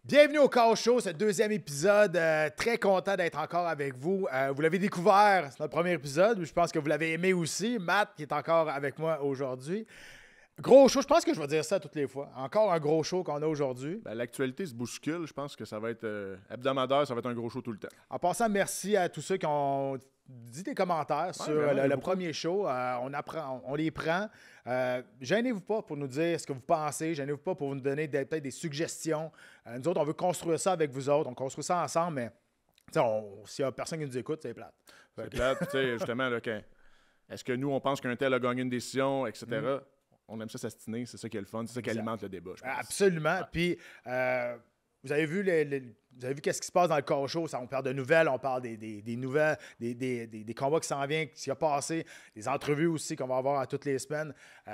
Bienvenue au Chaos Show, ce deuxième épisode. Très content d'être encore avec vous. Vous l'avez découvert, c'est notre premier épisode. Je pense que vous l'avez aimé aussi. Matt, qui est encore avec moi aujourd'hui. Gros show, je pense que je vais dire ça toutes les fois. Encore un gros show qu'on a aujourd'hui. Ben, l'actualité se bouscule. Je pense que ça va être hebdomadaire, ça va être un gros show tout le temps. En passant, merci à tous ceux qui ont dit des commentaires sur le premier show. On les prend. Gênez-vous pas pour nous dire ce que vous pensez. Gênez-vous pas pour nous donner peut-être des suggestions. Nous autres, on veut construire ça avec vous autres. On construit ça ensemble, mais s'il n'y a personne qui nous écoute, c'est plate. C'est plate. Tu sais, justement, là, est-ce que nous, on pense qu'un tel a gagné une décision, etc. On aime ça s'astiner, c'est ça qui est le fun, c'est ça qui alimente le débat, je pense. Absolument. Puis, vous avez vu qu'est-ce qui se passe dans le Chaos Show. On parle de nouvelles, on parle des nouvelles, des combats qui s'en viennent, qui s'y a passé, des entrevues aussi qu'on va avoir à toutes les semaines.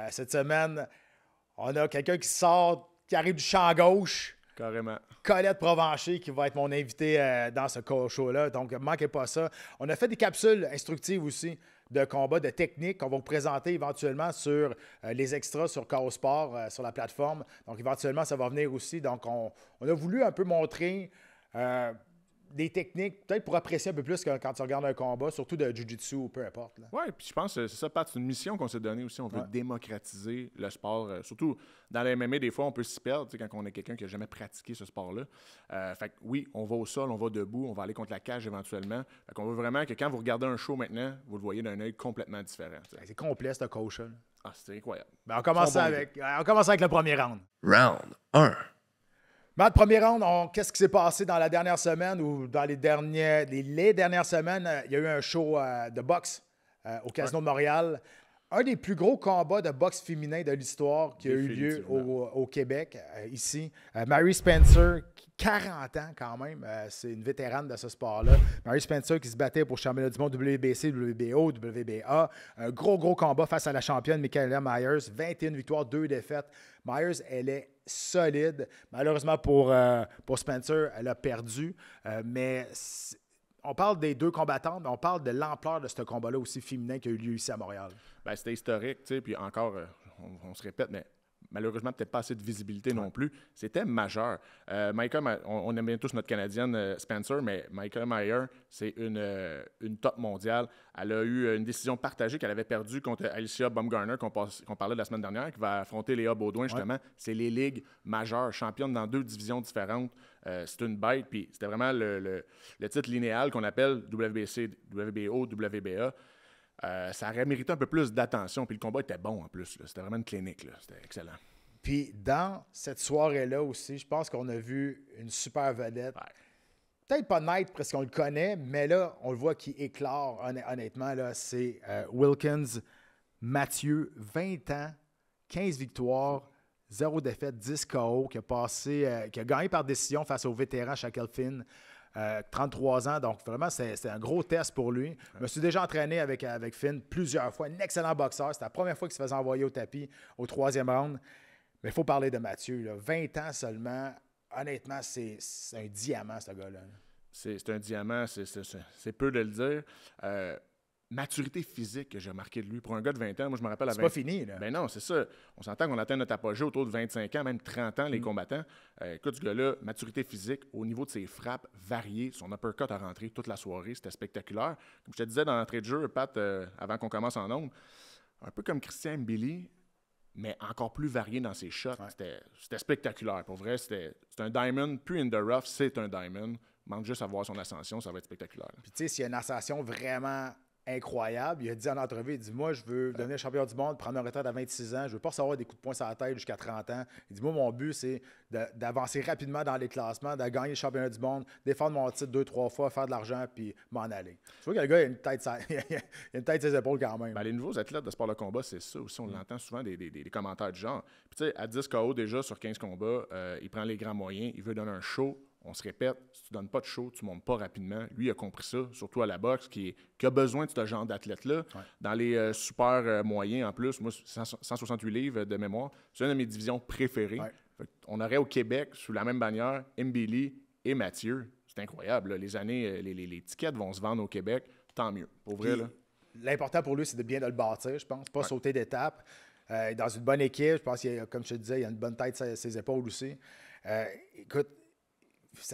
Cette semaine, on a quelqu'un qui arrive du champ gauche. Carrément. Colette Provencher qui va être mon invité dans ce Chaos Show-là. Donc, ne manquez pas ça. On a fait des capsules instructives aussi de combats, de techniques qu'on va vous présenter éventuellement sur les extras sur Chaos Sport, sur la plateforme. Donc, éventuellement, ça va venir aussi. Donc, on a voulu un peu montrer des techniques, peut-être pour apprécier un peu plus quand tu regardes un combat, surtout de Jiu-Jitsu ou peu importe. Oui, puis je pense que c'est ça, Pat, c'est une mission qu'on s'est donnée aussi. On veut démocratiser le sport. Surtout dans les MMA, des fois, on peut s'y perdre quand on est quelqu'un qui n'a jamais pratiqué ce sport-là. Fait que oui, on va au sol, on va debout, on va aller contre la cage éventuellement. Fait qu'on veut vraiment que quand vous regardez un show maintenant, vous le voyez d'un œil complètement différent. C'est complet, ce coach-là. Ah, c'est incroyable. Ben, on commence avec le premier round. Round 1. Matt, premier round, qu'est-ce qui s'est passé dans la dernière semaine ou dans les dernières semaines? Il y a eu un show de boxe au Casino de Montréal. Un des plus gros combats de boxe féminin de l'histoire qui a eu lieu au Québec, ici. Mary Spencer, 40 ans quand même, c'est une vétérane de ce sport-là. Mary Spencer qui se battait pour le championnat du monde WBC, WBO, WBA. Un gros combat face à la championne Michaela Myers. 21 victoires, 2 défaites. Myers, elle est solide. Malheureusement pour Spencer, elle a perdu. Mais on parle des deux combattantes, mais on parle de l'ampleur de ce combat-là aussi féminin qui a eu lieu ici à Montréal. Ben, c'était historique, tu sais, puis encore, on se répète, mais malheureusement, peut-être pas assez de visibilité non plus. C'était majeur. On aime bien tous notre Canadienne Spencer, mais Michaela Mayer, c'est une top mondiale. Elle a eu une décision partagée qu'elle avait perdue contre Alicia Baumgartner, qu'on parlait la semaine dernière, qui va affronter Léa Baudouin, justement. C'est les ligues majeures, championnes dans 2 divisions différentes. C'est une bête, puis c'était vraiment le titre linéal qu'on appelle WBC, WBO, WBA. Ça aurait mérité un peu plus d'attention. Puis le combat était bon en plus. Là. C'était vraiment une clinique. Là. C'était excellent. Puis dans cette soirée-là aussi, je pense qu'on a vu une super vedette. Ouais. Peut-être pas Knight parce qu'on le connaît, mais là, on le voit qui éclore honnêtement. Là, c'est Wilkins Mathieu, 20 ans, 15 victoires, 0 défaite, 10 KO, qui a gagné par décision face au vétéran Shaquille Finn. 33 ans, donc vraiment, c'est un gros test pour lui. Je me suis déjà entraîné avec Finn plusieurs fois. Un excellent boxeur. C'était la première fois qu'il se faisait envoyer au tapis au 3e round. Mais il faut parler de Mathieu. Là. 20 ans seulement. Honnêtement, c'est un diamant, ce gars-là. C'est un diamant, c'est peu de le dire. Maturité physique que j'ai remarqué de lui. Pour un gars de 20 ans, moi, je me rappelle à 20 ans. C'est pas fini, là. Ben non, c'est ça. On s'entend qu'on atteint notre apogée autour de 25 ans, même 30 ans, les combattants. Écoute, ce gars-là, maturité physique, au niveau de ses frappes, variées. Son uppercut a rentré toute la soirée. C'était spectaculaire. Comme je te disais dans l'entrée de jeu, Pat, avant qu'on commence en ondes, un peu comme Christian Mbili, mais encore plus varié dans ses shots. Ouais. C'était spectaculaire. Pour vrai, c'est un diamond. Plus in the rough, c'est un diamond. Manque juste à voir son ascension, ça va être spectaculaire. Puis tu sais, s'il y a une ascension vraiment incroyable. Il a dit en entrevue, il dit, moi, je veux devenir champion du monde, prendre un retraite à 26 ans. Je veux pas recevoir des coups de poing sur la tête jusqu'à 30 ans. Il dit, moi, mon but, c'est d'avancer rapidement dans les classements, de gagner le championnat du monde, défendre mon titre 2-3 fois, faire de l'argent, puis m'en aller. Tu vois que le gars, il a une tête, il a une tête sur ses épaules quand même. Ben, les nouveaux athlètes de sport de combat, c'est ça aussi. On l'entend souvent des commentaires du genre. Puis tu sais, à 10 KO déjà sur 15 combats, il prend les grands moyens, il veut donner un show. On se répète, si tu ne donnes pas de show, tu ne montes pas rapidement. Lui, il a compris ça, surtout à la boxe, qui a besoin de ce genre d'athlète-là. Ouais. Dans les super moyens, en plus, moi, 168 livres de mémoire, c'est une de mes divisions préférées. Ouais. On aurait au Québec, sous la même bannière, Mbili et Mathieu. C'est incroyable. Là. Les années, les tickets vont se vendre au Québec, tant mieux. Pour vrai, là. L'important pour lui, c'est de bien le bâtir, je pense. Pas sauter d'étape. Dans une bonne équipe, je pense, comme je te disais, il a une bonne tête sur ses épaules aussi. Écoute,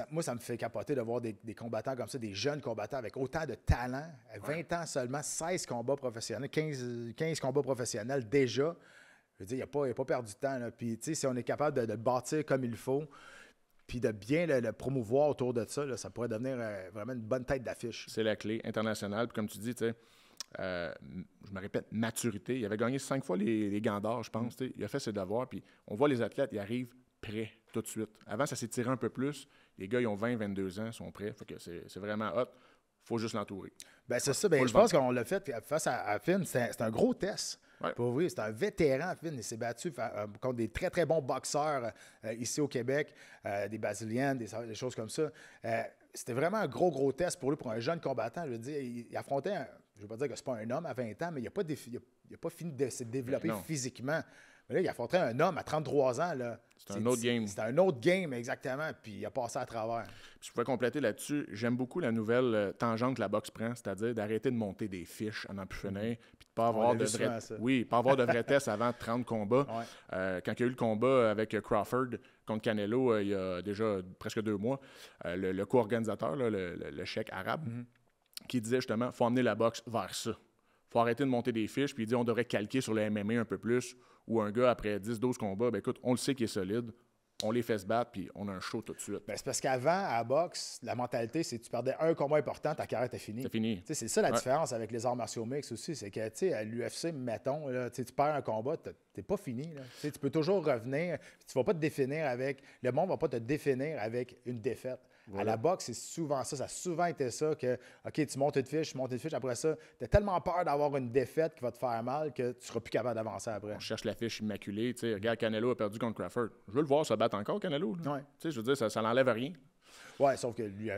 moi, ça me fait capoter de voir des combattants comme ça, des jeunes combattants avec autant de talent. À 20 ans seulement, 16 combats professionnels, 15 combats professionnels déjà. Je veux dire, il n'a pas perdu de temps. Là. Puis, tu sais, si on est capable de le bâtir comme il faut, puis de bien le promouvoir autour de ça, là, ça pourrait devenir vraiment une bonne tête d'affiche. C'est la clé internationale. Puis comme tu dis, tu sais, je me répète, maturité. Il avait gagné 5 fois les gants d'or, je pense. Il a fait ses devoirs. Puis on voit les athlètes, ils arrivent prêts tout de suite. Avant, ça s'est tiré un peu plus. Les gars, ils ont 20, 22 ans, sont prêts. Fait que c'est vraiment hot. Il faut juste l'entourer. Ben c'est ça. Ben, je pense qu'on l'a fait face à Finn. C'est un gros test. Ouais. Pour vrai, c'est un vétéran, Finn. Il s'est battu contre des très, très bons boxeurs ici au Québec, des Brésiliennes, des choses comme ça. C'était vraiment un gros, gros test pour lui, pour un jeune combattant. Je veux dire, il affrontait, je ne veux pas dire que c'est pas un homme à 20 ans, mais il n'a pas fini de se développer physiquement. Mais là, il affrontait un homme à 33 ans. C'est un autre game. C'était un autre game, exactement. Puis il a passé à travers. Puis je pourrais compléter là-dessus. J'aime beaucoup la nouvelle tangente que la boxe prend, c'est-à-dire d'arrêter de monter des fiches en en plus finir, puis de pas avoir pas avoir de vrais tests avant 30 combats. Ouais. Quand il y a eu le combat avec Crawford contre Canelo il y a déjà presque 2 mois, le co-organisateur, le cheikh arabe, qui disait justement qu'il faut emmener la boxe vers ça. Il faut arrêter de monter des fiches, puis il dit on devrait calquer sur le MMA un peu plus, où un gars, après 10-12 combats, ben écoute, on le sait qu'il est solide, on les fait se battre, puis on a un show tout de suite. Ben, c'est parce qu'avant, à la boxe, la mentalité, c'est que tu perdais un combat important, ta carrière était finie. C'est fini. T'sais, c'est ça la différence avec les arts martiaux mixtes aussi, c'est que à l'UFC, mettons, là, tu perds un combat, t'es pas fini. Là. Tu peux toujours revenir, tu vas pas te définir avec... Le monde va pas te définir avec une défaite. Voilà. À la boxe, c'est souvent ça. Ça a souvent été ça que, OK, tu montes une fiche, après ça, tu as tellement peur d'avoir une défaite qui va te faire mal que tu seras plus capable d'avancer après. On cherche la fiche immaculée. Tu sais, regarde, Canelo a perdu contre Crawford. Je veux le voir se battre encore, Canelo. Ouais. Tu sais, je veux dire, ça n'enlève rien. Oui, sauf que lui,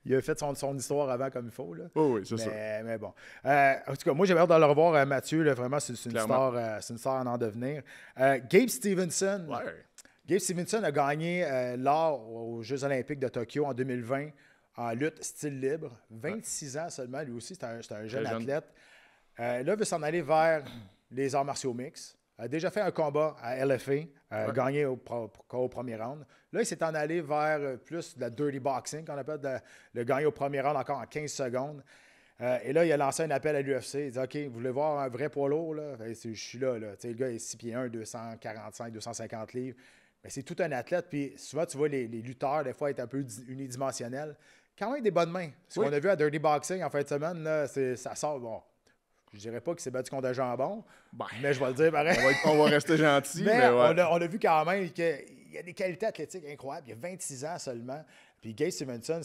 il a fait son histoire avant comme il faut. Là. Oh, oui, c'est ça. Mais bon. En tout cas, moi, j'ai hâte de le revoir, Mathieu. Là, vraiment, c'est une star en devenir. Gabe Stevenson. Ouais. Gabe Stevenson a gagné l'or aux Jeux olympiques de Tokyo en 2020 en lutte style libre. 26 ans seulement, lui aussi, c'est un jeune athlète. Là, il veut s'en aller vers les arts martiaux mixtes. A déjà fait un combat à LFA, gagné au premier round. Là, il s'est en allé vers plus de la dirty boxing, qu'on appelle le gagner au premier round encore en 15 secondes. Et là, il a lancé un appel à l'UFC. Il dit « OK, vous voulez voir un vrai poids lourd? Là? » Je suis là. Le gars est 6 pieds 1, 245, 250 livres. Mais c'est tout un athlète, puis souvent, tu vois les lutteurs, des fois, être un peu unidimensionnels. Quand même des bonnes mains. Ce qu'on a vu à Dirty Boxing en fin de semaine, là, ça sort, bon, je dirais pas qu'il s'est battu contre un jambon, mais je vais le dire pareil. On va rester gentil. mais ouais. on a vu quand même qu'il y a des qualités athlétiques incroyables. Il a 26 ans seulement. Puis Gabe Stevenson,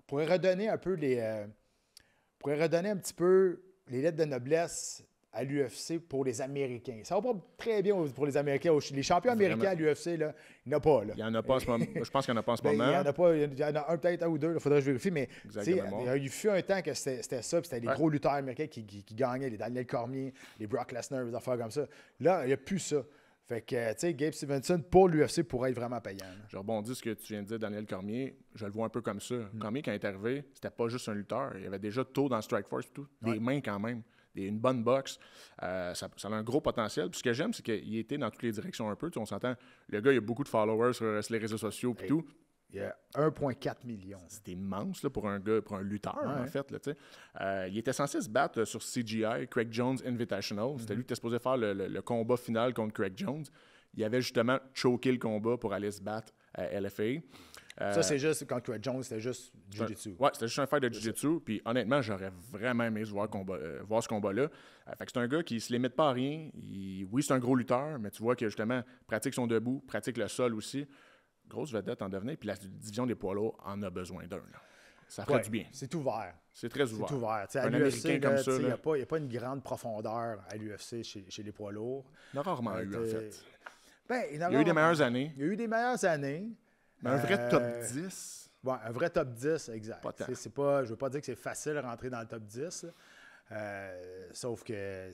pourrait redonner un peu pourrait redonner un petit peu les lettres de noblesse à l'UFC pour les Américains. Ça va pas très bien pour les Américains. Les champions américains à l'UFC, là, il n'y en a pas. Là. Il n'y en a pas en ce moment. Je pense qu'il n'y en a pas en ce moment. Il y en a pas. Il y en a peut-être un ou deux. Il faudrait que je vérifie. Mais il fut un temps que c'était ça. C'était les gros lutteurs américains qui gagnaient. Les Daniel Cormier, les Brock Lesnar, des affaires comme ça. Là, il n'y a plus ça. Fait que, tu sais, Gabe Stevenson, pour l'UFC, pourrait être vraiment payant. Là. Je rebondis sur ce que tu viens de dire, Daniel Cormier. Je le vois un peu comme ça. Cormier, quand il est arrivé, c'était pas juste un lutteur. Il y avait déjà tôt dans Strikeforce et tout. Des mains quand même. Une bonne boxe. Ça a un gros potentiel. Puis ce que j'aime, c'est qu'il était dans toutes les directions un peu. On s'entend, le gars, il a beaucoup de followers sur les réseaux sociaux et tout. Il y a 1,4 million. C'est immense là, pour un gars, pour un lutteur, en fait. Là, il était censé se battre sur CGI, Craig Jones Invitational. C'était lui qui était supposé faire le combat final contre Craig Jones. Il avait justement choqué le combat pour aller se battre à LFA. Ça, c'est juste, quand Craig Jones, c'était juste Jiu-Jitsu. Oui, c'était juste un fight de Jiu-Jitsu. Puis honnêtement, j'aurais vraiment aimé voir ce combat-là. Fait que c'est un gars qui ne se limite pas à rien. Oui, c'est un gros lutteur, mais tu vois que justement, pratique son debout, pratique le sol aussi. Grosse vedette en devenir. Puis la division des poids lourds en a besoin d'un. Là. Ça ferait du bien. C'est ouvert. C'est très ouvert. C'est ouvert. Un Américain comme ça. Il n'y a pas une grande profondeur à l'UFC chez les poids lourds. Il y en a rarement eu, en fait. Il y a eu des meilleures années. Il y a eu des meilleures années. Mais un vrai top 10. Ouais, un vrai top 10, exact. Je ne veux pas dire que c'est facile de rentrer dans le top 10. Sauf que.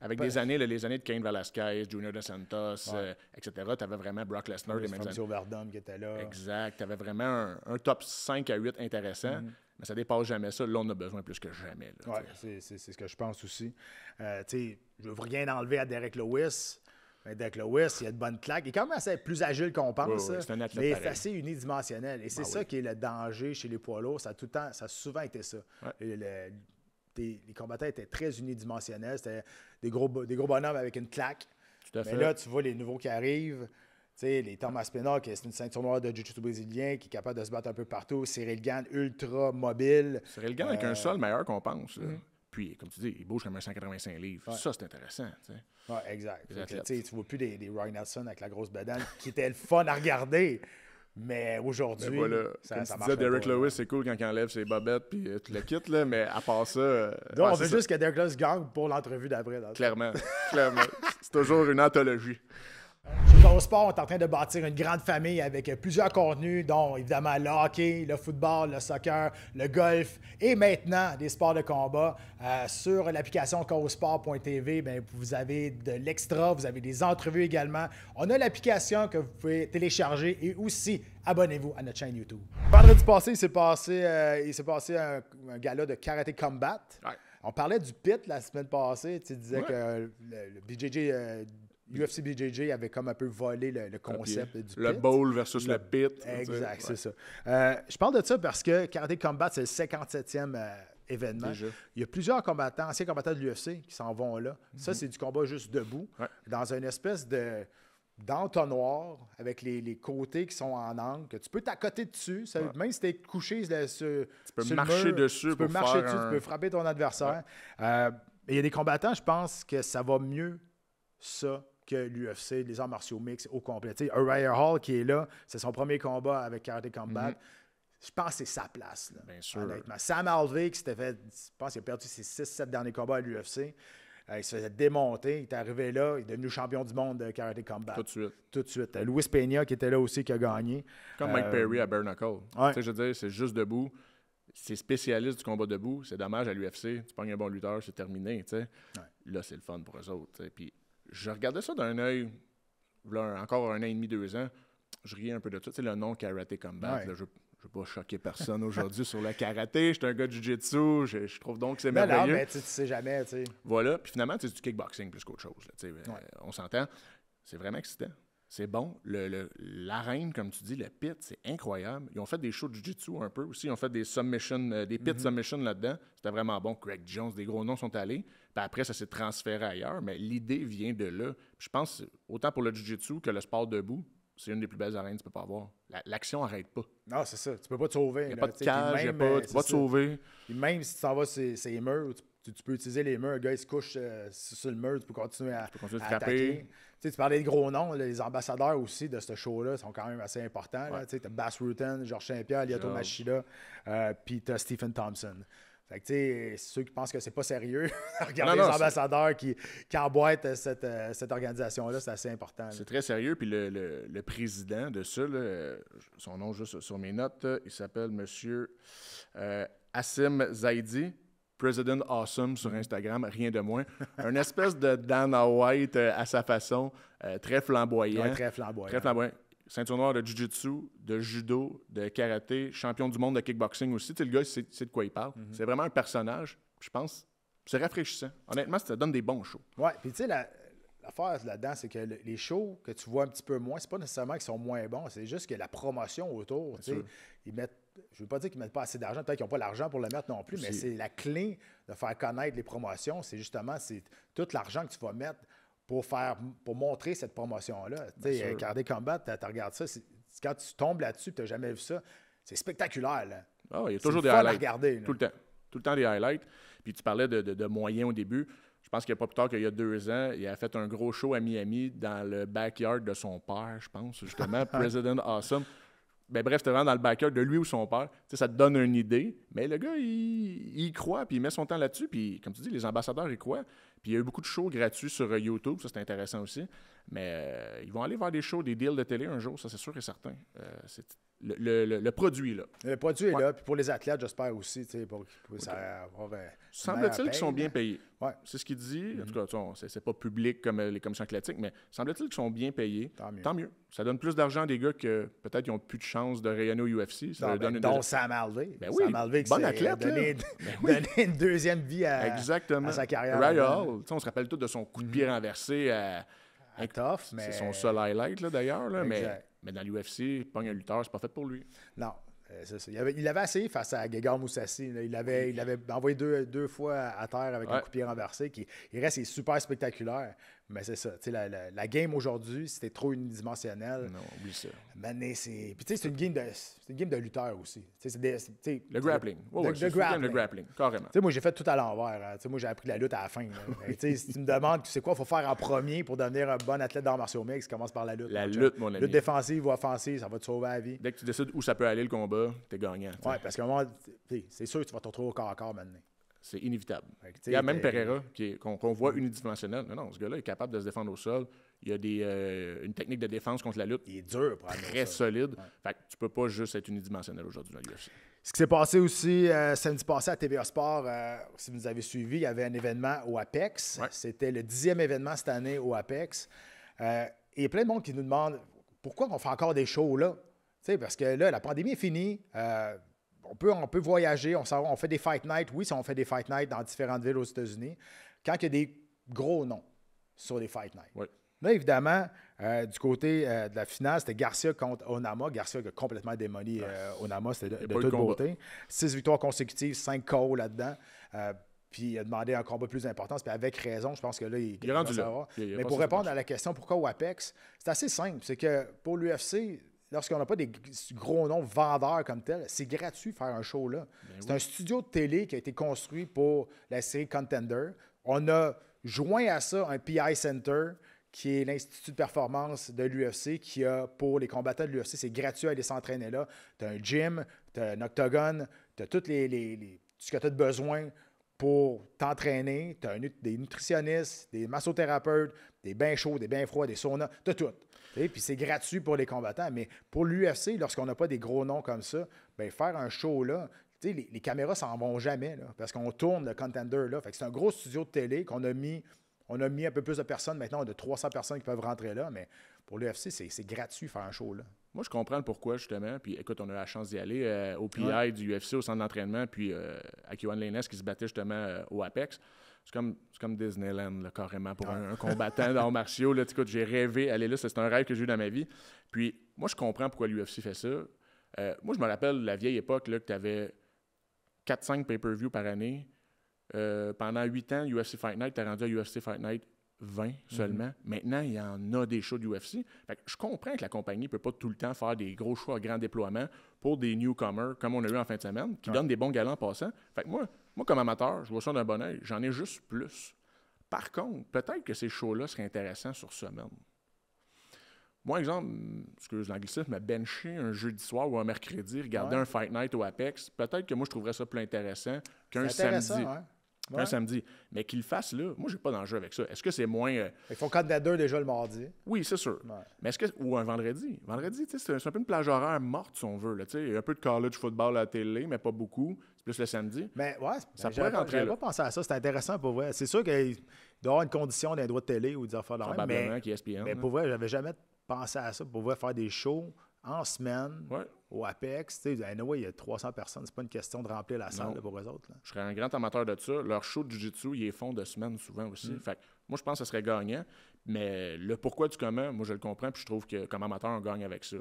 Avec les années de Cain Velasquez, Junior Dos Santos, etc., tu avais vraiment Brock Lesnar. Les mêmes Verdum qui était là. Exact. Tu avais vraiment un top 5 à 8 intéressant. Mais ça ne dépasse jamais ça. Là, on a besoin plus que jamais. Oui, c'est ce que je pense aussi. Je ne veux rien enlever à Derek Lewis. Mais Derek Lewis, il a de bonnes claques. Il est quand même assez plus agile qu'on pense. Oui, c'est un athlète mais il est pareil. assez unidimensionnel. Et c'est ça qui est le danger chez les poids lourds. Ça a souvent été ça. Ouais. Les combattants étaient très unidimensionnels. C'était des gros bonhommes avec une claque. Tout à fait. Mais là, tu vois les nouveaux qui arrivent. Tu sais, les Thomas Aspinall, qui est une ceinture noire de jiu-jitsu brésilien, qui est capable de se battre un peu partout. Cyril Gane, ultra mobile. Cyril Gane avec un sol meilleur qu'on pense. Puis, comme tu dis, il bouge comme un 185 livres. Ouais. Ça, c'est intéressant. Tu sais. Oui, exact. Les Fait que, athlètes. tu sais, tu vois plus des Roy Nelson avec la grosse bedaine, qui était le fun à regarder. Mais aujourd'hui, Ben voilà. Comme tu disais, Derek Lewis, c'est cool quand il enlève ses bobettes puis tu le quittes, là, mais à part ça... Donc, on c'est veut ça. juste que Derek Lewis gagne pour l'entrevue d'après. Clairement. C'est toujours une anthologie. Chez Cause Sport, on est en train de bâtir une grande famille avec plusieurs contenus, dont évidemment le hockey, le football, le soccer, le golf et maintenant des sports de combat. Sur l'application causesport.tv, ben, vous avez de l'extra, vous avez des entrevues également. On a l'application que vous pouvez télécharger et aussi abonnez-vous à notre chaîne YouTube. Vendredi passé, il s'est passé un gala de Karaté Combat. Ouais. On parlait du pit la semaine passée. Tu disais que le BJJ... UFC BJJ avait comme un peu volé le concept du pit. Le bowl versus le pit. Exact, c'est ça. Je parle de ça parce que Karate Combat, c'est le 57e événement. Déjà. Il y a plusieurs anciens combattants de l'UFC qui s'en vont là. Ça, c'est du combat juste debout, dans une espèce d'entonnoir avec les côtés qui sont en angle, que tu peux t'accoter dessus. Même si tu es couché sur Tu peux sur le marcher mur, dessus tu peux pour marcher faire dessus, un- tu peux frapper ton adversaire. Il y a des combattants, je pense que ça va mieux ça que l'UFC, les arts martiaux mix au complet. Tu sais, Uriah Hall qui est là, c'est son premier combat avec Karate Combat. Je pense que c'est sa place. Là, Bien sûr. honnêtement. Sam Alvey, qui s'était fait, je pense qu'il a perdu ses 6-7 derniers combats à l'UFC. Il se faisait démonter. Il est arrivé là. Il est devenu champion du monde de Karate Combat. Tout de suite. Tout de suite. Louis Peña, qui était là aussi, qui a gagné. Comme Mike Perry à Bare Knuckle. ouais. Tu sais, je veux dire, c'est juste debout. C'est spécialiste du combat debout. C'est dommage à l'UFC. Tu pognes un bon lutteur, c'est terminé. Tu sais. Là, c'est le fun pour eux autres. Tu sais. Puis je regardais ça d'un œil, encore 1 an et demi, 2 ans. Je riais un peu de ça. Tu sais, le nom Karate Combat. Ouais. Là, je ne veux pas choquer personne aujourd'hui sur le karaté. Je suis un gars de jiu-jitsu. Je trouve donc que c'est Mais non, merveilleux. mais tu sais jamais. Tu sais. Voilà. Puis finalement, c'est du kickboxing plus qu'autre chose. Là, tu sais. On s'entend. C'est vraiment excitant. C'est bon. L'arène, comme tu dis, le pit, c'est incroyable. Ils ont fait des shows de jiu-jitsu un peu aussi. Ils ont fait des submissions, des pit submissions là-dedans. C'était vraiment bon. Greg Jones, des gros noms sont allés. Puis après, ça s'est transféré ailleurs. Mais l'idée vient de là. Puis je pense, autant pour le jiu-jitsu que le sport debout, c'est une des plus belles arènes que tu peux pas avoir. L'action n'arrête pas. Non, c'est ça. Tu peux pas te sauver. Il n'y a là, pas de tu sais. Puis cage, même, tu vas c'est te ça. sauver. Puis même si tu t'en vas sur ces murs, tu peux utiliser les murs. Le gars, il se couche sur le mur, tu peux continuer à, continuer de à frapper. attaquer. Tu sais, tu parlais des gros noms, là, les ambassadeurs aussi de ce show-là sont quand même assez importants. Tu as Bass Rutten, Georges Saint-Pierre, Lyoto Machida, puis tu as Stephen Thompson. Fait que, tu sais, ceux qui pensent que c'est pas sérieux, regardez Non, les ambassadeurs qui emboîtent cette organisation-là, c'est assez important. Là. C'est très sérieux. Puis le président de ça, là, son nom juste sur mes notes, il s'appelle M. Hassim Zaidi. President Awesome sur Instagram, rien de moins. Un espèce de Dana White à sa façon, très flamboyant. Ouais, très flamboyant. Très flamboyant. Ceinture noire de jiu-jitsu, de judo, de karaté, champion du monde de kickboxing aussi. Tu sais, le gars, il sait de quoi il parle. C'est vraiment un personnage. Je pense, c'est rafraîchissant. Honnêtement, ça donne des bons shows. Ouais, puis tu sais, l'affaire là-dedans, c'est que les shows que tu vois un petit peu moins, c'est pas nécessairement qu'ils sont moins bons, c'est juste que la promotion autour, tu sais, ils mettent, je veux pas dire qu'ils mettent pas assez d'argent, peut-être qu'ils n'ont pas l'argent pour le mettre non plus, mais c'est la clé de faire connaître les promotions, c'est justement tout l'argent que tu vas mettre pour montrer cette promotion-là. Tu sais, Karate Combat, tu regardes ça, quand tu tombes là-dessus, tu n'as jamais vu ça, c'est spectaculaire, là. Ah, il y a toujours des fun à highlights. regarder, là. Tout le temps. Tout le temps des highlights. Puis tu parlais de moyens au début. Je pense qu'il n'y a pas plus tard qu'il y a 2 ans, il a fait un gros show à Miami dans le backyard de son père, je pense, justement, President Awesome. Ben, bref, c'était vraiment dans le backyard de lui ou son père. Tu sais, ça te donne une idée, mais le gars, il y croit, puis il met son temps là-dessus. Puis, comme tu dis, les ambassadeurs y croient. Puis il y a eu beaucoup de shows gratuits sur YouTube, ça c'est intéressant aussi. Mais ils vont aller voir des shows, des deals de télé un jour, ça c'est sûr et certain. C'est le produit, là. Le produit est là, puis pour les athlètes, j'espère aussi, tu sais, pour ça avoir semble-t-il qu'ils sont bien payés. Ouais. C'est ce qu'il dit. En tout cas, c'est pas public comme les commissions athlétiques, mais semble-t-il qu'ils sont bien payés. Tant mieux. Ça donne plus d'argent à des gars que peut-être ils n'ont plus de chance de rayonner au UFC. Ça leur donne dont Sam Alvey. Ben oui, Sam Alvey qui bon s'est athlète, donné une deuxième vie à sa carrière. Raya Hall, on se rappelle tous de son coup de pied renversé tough, mais... C'est son seul highlight, là, d'ailleurs. Là, Exact. mais dans l'UFC, pogne un lutteur, c'est pas fait pour lui. Non. C'est ça. Il avait essayé face à Gegard Moussassi. Là. Il avait envoyé deux fois à terre avec un coup de pied renversé. Il reste super spectaculaire. Mais c'est ça. La game aujourd'hui, c'était trop unidimensionnel. Non, oublie ça. Puis c'est une game de lutteur aussi. Le grappling. Le grappling, carrément. Moi, j'ai fait tout à l'envers. Hein. Moi, j'ai appris la lutte à la fin. Si tu me demandes, c'est quoi il faut faire en premier pour devenir un bon athlète d'arts martiaux mixtes, commence par la lutte. La lutte, mon ami. Lutte défensive ou offensive, ça va te sauver la vie. Dès que tu décides où ça peut aller le combat, t'es gagnant. Oui, parce qu'à un moment, c'est sûr que tu vas te retrouver au corps à corps maintenant. C'est inévitable. Il y a même Pereira qu'on voit unidimensionnel. Non, ce gars-là est capable de se défendre au sol. Il y a une technique de défense contre la lutte. Il est dur pour très solide. Ouais. Fait que tu peux pas juste être unidimensionnel aujourd'hui dans l'UFC. Ce qui s'est passé aussi samedi passé à TVA Sport, si vous nous avez suivis, il y avait un événement au Apex. Ouais. C'était le 10e événement cette année au Apex. Et il y a plein de monde qui nous demande pourquoi on fait encore des shows là. Parce que là, la pandémie est finie. On peut voyager, on fait des fight nights. Oui, on fait des fight nights dans différentes villes aux États-Unis. Quand il y a des gros noms sur les fight nights. Oui. Là, évidemment, du côté de la finale, c'était Garcia contre Onama. Garcia qui a complètement démoli Onama. C'était de toute beauté. 6 victoires consécutives, 5 KO là-dedans. Puis il a demandé un combat plus important. Puis avec raison, je pense que là, il est rendu là. Mais pour répondre à la question pourquoi au Apex, c'est assez simple. C'est que pour l'UFC, lorsqu'on n'a pas des gros noms vendeurs comme tel, c'est gratuit de faire un show là. C'est un studio de télé qui a été construit pour la série Contender. On a joint à ça un PI Center, qui est l'Institut de performance de l'UFC, qui a pour les combattants de l'UFC, c'est gratuit d'aller s'entraîner là. Tu as un gym, tu as un octogone, tu as tout ce que tu as de besoin pour t'entraîner. Tu as des nutritionnistes, des massothérapeutes, des bains chauds, des bains froids, des saunas, tu as tout. Puis c'est gratuit pour les combattants, mais pour l'UFC, lorsqu'on n'a pas des gros noms comme ça, bien, faire un show là, les caméras s'en vont jamais là, parce qu'on tourne le Contender là. Fait que c'est un gros studio de télé qu'on a mis. On a mis un peu plus de personnes. Maintenant, on a 300 personnes qui peuvent rentrer là, mais pour l'UFC, c'est gratuit faire un show là. Moi, je comprends le pourquoi, justement. Puis écoute, on a eu la chance d'y aller au PI du UFC, au centre d'entraînement, puis à Kiowan Lainez qui se battait justement au Apex. C'est comme Disneyland, là, carrément, pour un combattant d'arts martiaux. Là, écoute, j'ai rêvé aller là. C'est un rêve que j'ai eu dans ma vie. Puis moi, je comprends pourquoi l'UFC fait ça. Moi, je me rappelle la vieille époque là, que tu avais 4-5 pay-per-view par année. Pendant 8 ans, UFC Fight Night, tu as rendu à UFC Fight Night 20 seulement. Maintenant, il y en a des shows d'UFC. Je comprends que la compagnie ne peut pas tout le temps faire des gros shows à grand déploiement pour des newcomers, comme on a eu en fin de semaine, qui donnent des bons galants en passant. Fait que moi, comme amateur, je vois ça d'un bon oeil. J'en ai juste plus. Par contre, peut-être que ces shows-là seraient intéressants sur semaine. Moi, exemple, excuse l'anglicisme, mais bencher un jeudi soir ou un mercredi, regarder un Fight Night au Apex, peut-être que moi, je trouverais ça plus intéressant qu'un samedi. Un samedi. Mais qu'il le fasse là, moi, j'ai pas d'enjeu avec ça. Est-ce que c'est moins. Ils font candidature déjà le mardi. Oui, c'est sûr. Ouais. Mais est-ce que. Ou un vendredi. Vendredi, c'est un peu une plage horaire morte, si on veut. Là, il y a un peu de college football à la télé, mais pas beaucoup. C'est plus le samedi. Mais ouais, ça pourrait rentrer. J'avais pas pensé à ça. C'est intéressant pour vrai. C'est sûr qu'il doit y avoir une condition d'un droit de télé ou des affaires de probablement qui est ESPN. Mais pour vrai, j'avais jamais pensé à ça. Pour vrai, faire des shows en semaine. Ouais. Au Apex, anyway, il y a 300 personnes. C'est pas une question de remplir la salle là, pour eux autres. Là. Je serais un grand amateur de ça. Leur show de Jiu-Jitsu, ils les font de semaine souvent aussi. Fait que moi, je pense que ça serait gagnant. Mais le pourquoi du comment, moi, je le comprends. Puis je trouve que comme amateur, on gagne avec ça.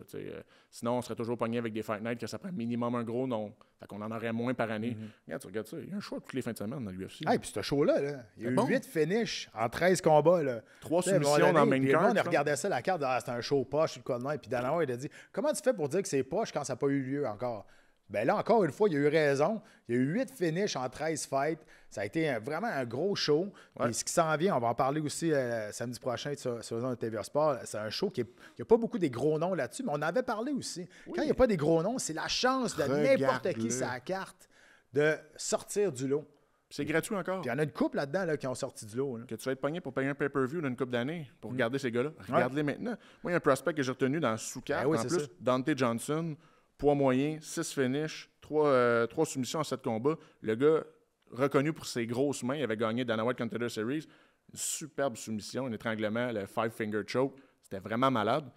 Sinon, on serait toujours pogné avec des Fight Nights que ça prend minimum un gros nom. Fait qu'on en aurait moins par année. Regarde, tu regardes ça. Il y a un show toutes les fins de semaine dans l'UFC. Puis ce show-là, il y a eu 8 finishes en 13 combats. Là. 3 soumissions dans le main card. On regardait ça, la carte, c'est un show poche, le code. Puis Dana il a dit comment tu fais pour dire que c'est poche quand ça n'a pas eu lieu encore? Bien là, encore une fois, il a eu raison. Il y a eu 8 finishes en 13 fights. Ça a été vraiment un gros show. Et ce qui s'en vient, on va en parler aussi samedi prochain sur le TVA Sport. C'est un show qui n'a pas beaucoup des gros noms là-dessus, mais on en avait parlé aussi. Oui. Quand il n'y a pas des gros noms, c'est la chance de n'importe qui sur la carte de sortir du lot. C'est gratuit encore. Puis il y en a une couple là-dedans là, qui ont sorti du lot. Là. Que tu vas être pogné pour payer un pay-per-view d'une couple d'années pour regarder ces gars-là. Regarde-les maintenant. Moi, il y a un prospect que j'ai retenu dans sous-carte. En plus, Dante Johnson, poids moyen, 6 finishes, 3 soumissions en 7 combats. Le gars, reconnu pour ses grosses mains, il avait gagné Dana White Contender Series. Une superbe soumission, un étranglement, le 5-finger choke. C'était vraiment malade.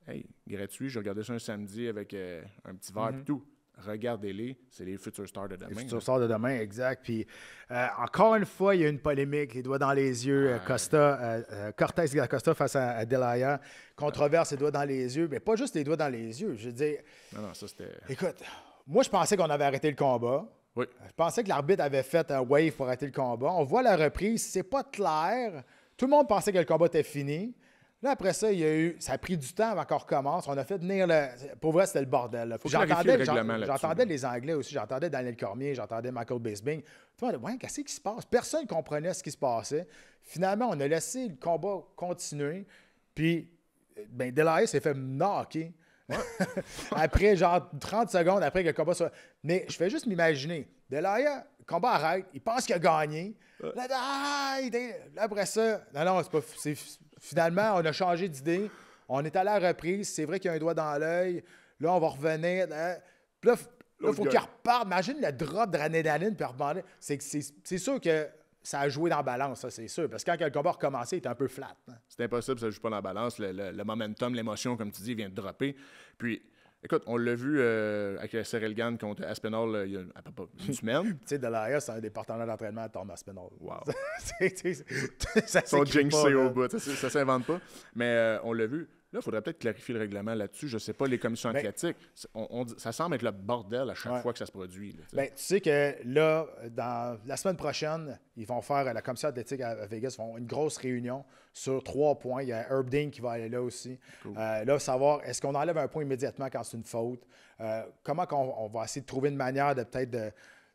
Hey, gratuit, j'ai regardé ça un samedi avec un petit verre et tout. regardez-les, c'est les futurs stars de demain. Les futurs stars de demain, exact. Puis, encore une fois, il y a une polémique, les doigts dans les yeux. Cortés Acosta face à Delia. Controverse, les doigts dans les yeux. Mais pas juste les doigts dans les yeux. Je veux dire, Non, ça, c'était... écoute, moi, je pensais qu'on avait arrêté le combat. Oui. Je pensais que l'arbitre avait fait un wave pour arrêter le combat. On voit la reprise, c'est pas clair. Tout le monde pensait que le combat était fini. Là, après ça, ça a pris du temps avant qu'on recommence. On a fait venir Pour vrai, c'était le bordel. J'entendais les Anglais aussi. J'entendais Daniel Cormier, j'entendais Michael Bisping. Tout le monde disait, ouais, qu'est-ce qui se passe? Personne ne comprenait ce qui se passait. Finalement, on a laissé le combat continuer. Puis, Delia s'est fait knocker. Ouais. Après, genre 30 secondes après que le combat soit. Mais je fais juste m'imaginer. Delia, le combat arrête. Il pense qu'il a gagné. Là, après ça, non, c'est pas. Finalement, on a changé d'idée. On est allé à la reprise. C'est vrai qu'il y a un doigt dans l'œil. Là, on va revenir. Puis là, il faut qu'il reparte. Imagine le drop d'adrénaline puis rebondir. C'est sûr que ça a joué dans la balance, ça, c'est sûr. Parce que quand le combat a recommencé, il était un peu flat. Hein. C'est impossible, ça ne joue pas dans la balance. Le momentum, l'émotion, comme tu dis, vient de dropper. Puis, écoute, on l'a vu avec Cyril Gane contre Aspinall il y a à peu près une semaine. Tu sais, Delia, c'est un des partenaires d'entraînement à Tom Aspinall. Wow. Ça sont jinxés au bout. Ça s'invente pas. Mais on l'a vu. Là, il faudrait peut-être clarifier le règlement là-dessus. Je ne sais pas, les commissions athlétiques, ça semble être le bordel à chaque fois que ça se produit. Là, tu sais que là, dans la semaine prochaine, ils vont faire, la commission athlétique à Vegas, font une grosse réunion sur 3 points. Il y a Herb Dean qui va aller là aussi. Cool. Là, savoir, est-ce qu'on enlève un point immédiatement quand c'est une faute? Comment on va essayer de trouver une manière de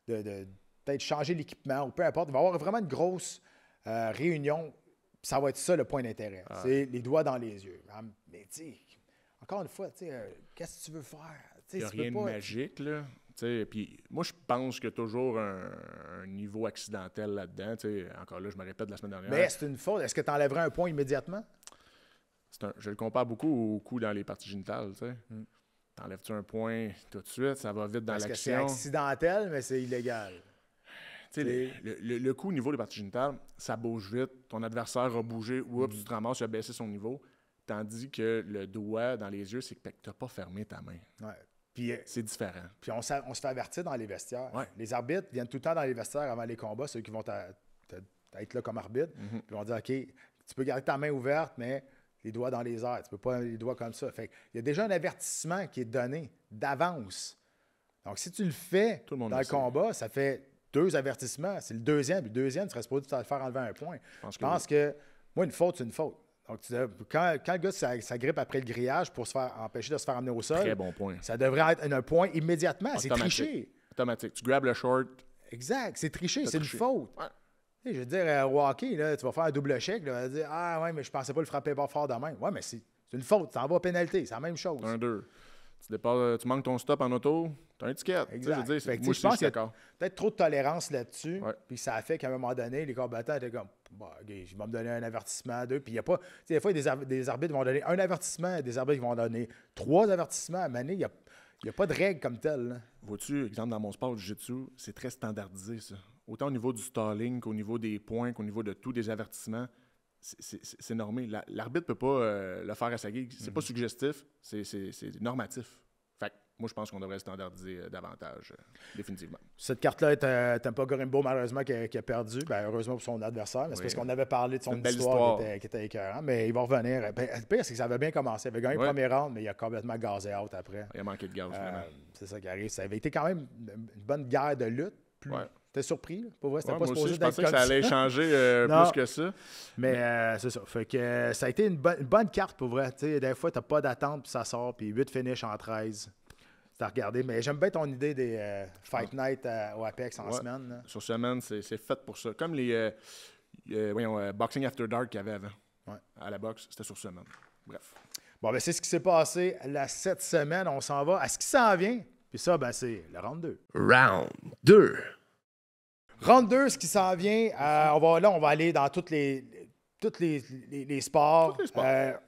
peut-être changer l'équipement ou peu importe. Il va y avoir vraiment une grosse réunion. Ça va être ça le point d'intérêt. C'est les doigts dans les yeux. Mais tu sais, encore une fois, qu'est-ce que tu veux faire? Il n'y a rien de magique, là. Puis moi, je pense qu'il y a toujours un niveau accidentel là-dedans. Encore là, je me répète de la semaine dernière. Mais c'est une faute. Est-ce que tu enlèverais un point immédiatement? Je le compare beaucoup au coup dans les parties génitales. T'enlèves-tu un point tout de suite? Ça va vite dans l'action. Parce que c'est accidentel, mais c'est illégal. Le coup au niveau des parties génitales, ça bouge vite. Ton adversaire a bougé. Oups, tu te ramasses, tu as baissé son niveau. Tandis que le doigt dans les yeux, c'est que tu n'as pas fermé ta main. Ouais. Puis, c'est différent. Puis on se fait avertir dans les vestiaires. Ouais. Les arbitres viennent tout le temps dans les vestiaires avant les combats, ceux qui vont être là comme arbitre. Puis ils vont dire, OK, tu peux garder ta main ouverte, mais les doigts dans les airs. Tu peux pas les doigts comme ça. Fait il y a déjà un avertissement qui est donné d'avance. Donc, si tu le fais dans le combat, ça fait 2 avertissements. C'est le deuxième. Puis le deuxième, tu serais supposé te faire enlever un point. Je pense que moi, une faute, c'est une faute. Donc, quand le gars s'agrippe après le grillage pour se faire empêcher de se faire amener au sol, très bon point. Ça devrait être un point immédiatement. C'est triché. Automatique. Tu grabes le short. Exact. C'est triché. C'est une faute. Ouais. Je veux dire, au hockey, là, tu vas faire un double chèque. Là, tu vas dire, ah ouais, mais je pensais pas le frapper pas fort de même. Ouais, mais c'est une faute. Tu en vas à pénalité. C'est la même chose. 1-2. Tu manques ton stop en auto, tu as un ticket. Exact. Je veux dire, moi, je pense qu'il y a peut-être trop de tolérance là-dessus. Ouais. Puis ça a fait qu'à un moment donné, les combattants étaient comme, okay, je vais me donner un avertissement, 2. Puis il n'y a pas. Des fois, des arbitres vont donner un avertissement et des arbitres qui vont donner 3 avertissements. À Mané, il n'y a pas de règle comme telle. Vois-tu, exemple, dans mon sport, le jiu-jitsu, c'est très standardisé, ça. Autant au niveau du stalling qu'au niveau des points, qu'au niveau de tous des avertissements. C'est normé. L'arbitre ne peut pas le faire à sa guise. C'est pas suggestif, c'est normatif. Fait que moi, je pense qu'on devrait standardiser davantage, définitivement. Cette carte-là est Tempa Gorimbo, malheureusement, qui a perdu. Ben, heureusement pour son adversaire. C'est parce qu'on avait parlé de son histoire qui était écœurante. Mais il va revenir. Le pire, c'est que ça avait bien commencé. Il avait gagné le premier round, mais il a complètement gazé out après. Il a manqué de gaz, vraiment. C'est ça qui arrive. Ça avait été quand même une bonne guerre de lutte. T'es surpris? Pour vrai, c'était pas supposé d'être comme ça. Je pensais que ça allait changer plus que ça. Mais c'est ça. Fait que ça a été une bonne carte, pour vrai. T'sais, des fois, t'as pas d'attente, puis ça sort, puis 8 finishes en 13. C'est à regarder. Mais j'aime bien ton idée des Fight Night au Apex en semaine. Là. Sur semaine, c'est fait pour ça. Comme les Boxing After Dark qu'il y avait avant. À la boxe, c'était sur semaine. Bref. Bon, ben c'est ce qui s'est passé cette semaine. On s'en va à ce qui s'en vient. Puis ça, ben c'est le round 2. Round 2. Round 2, ce qui s'en vient, on va aller dans tous les sports.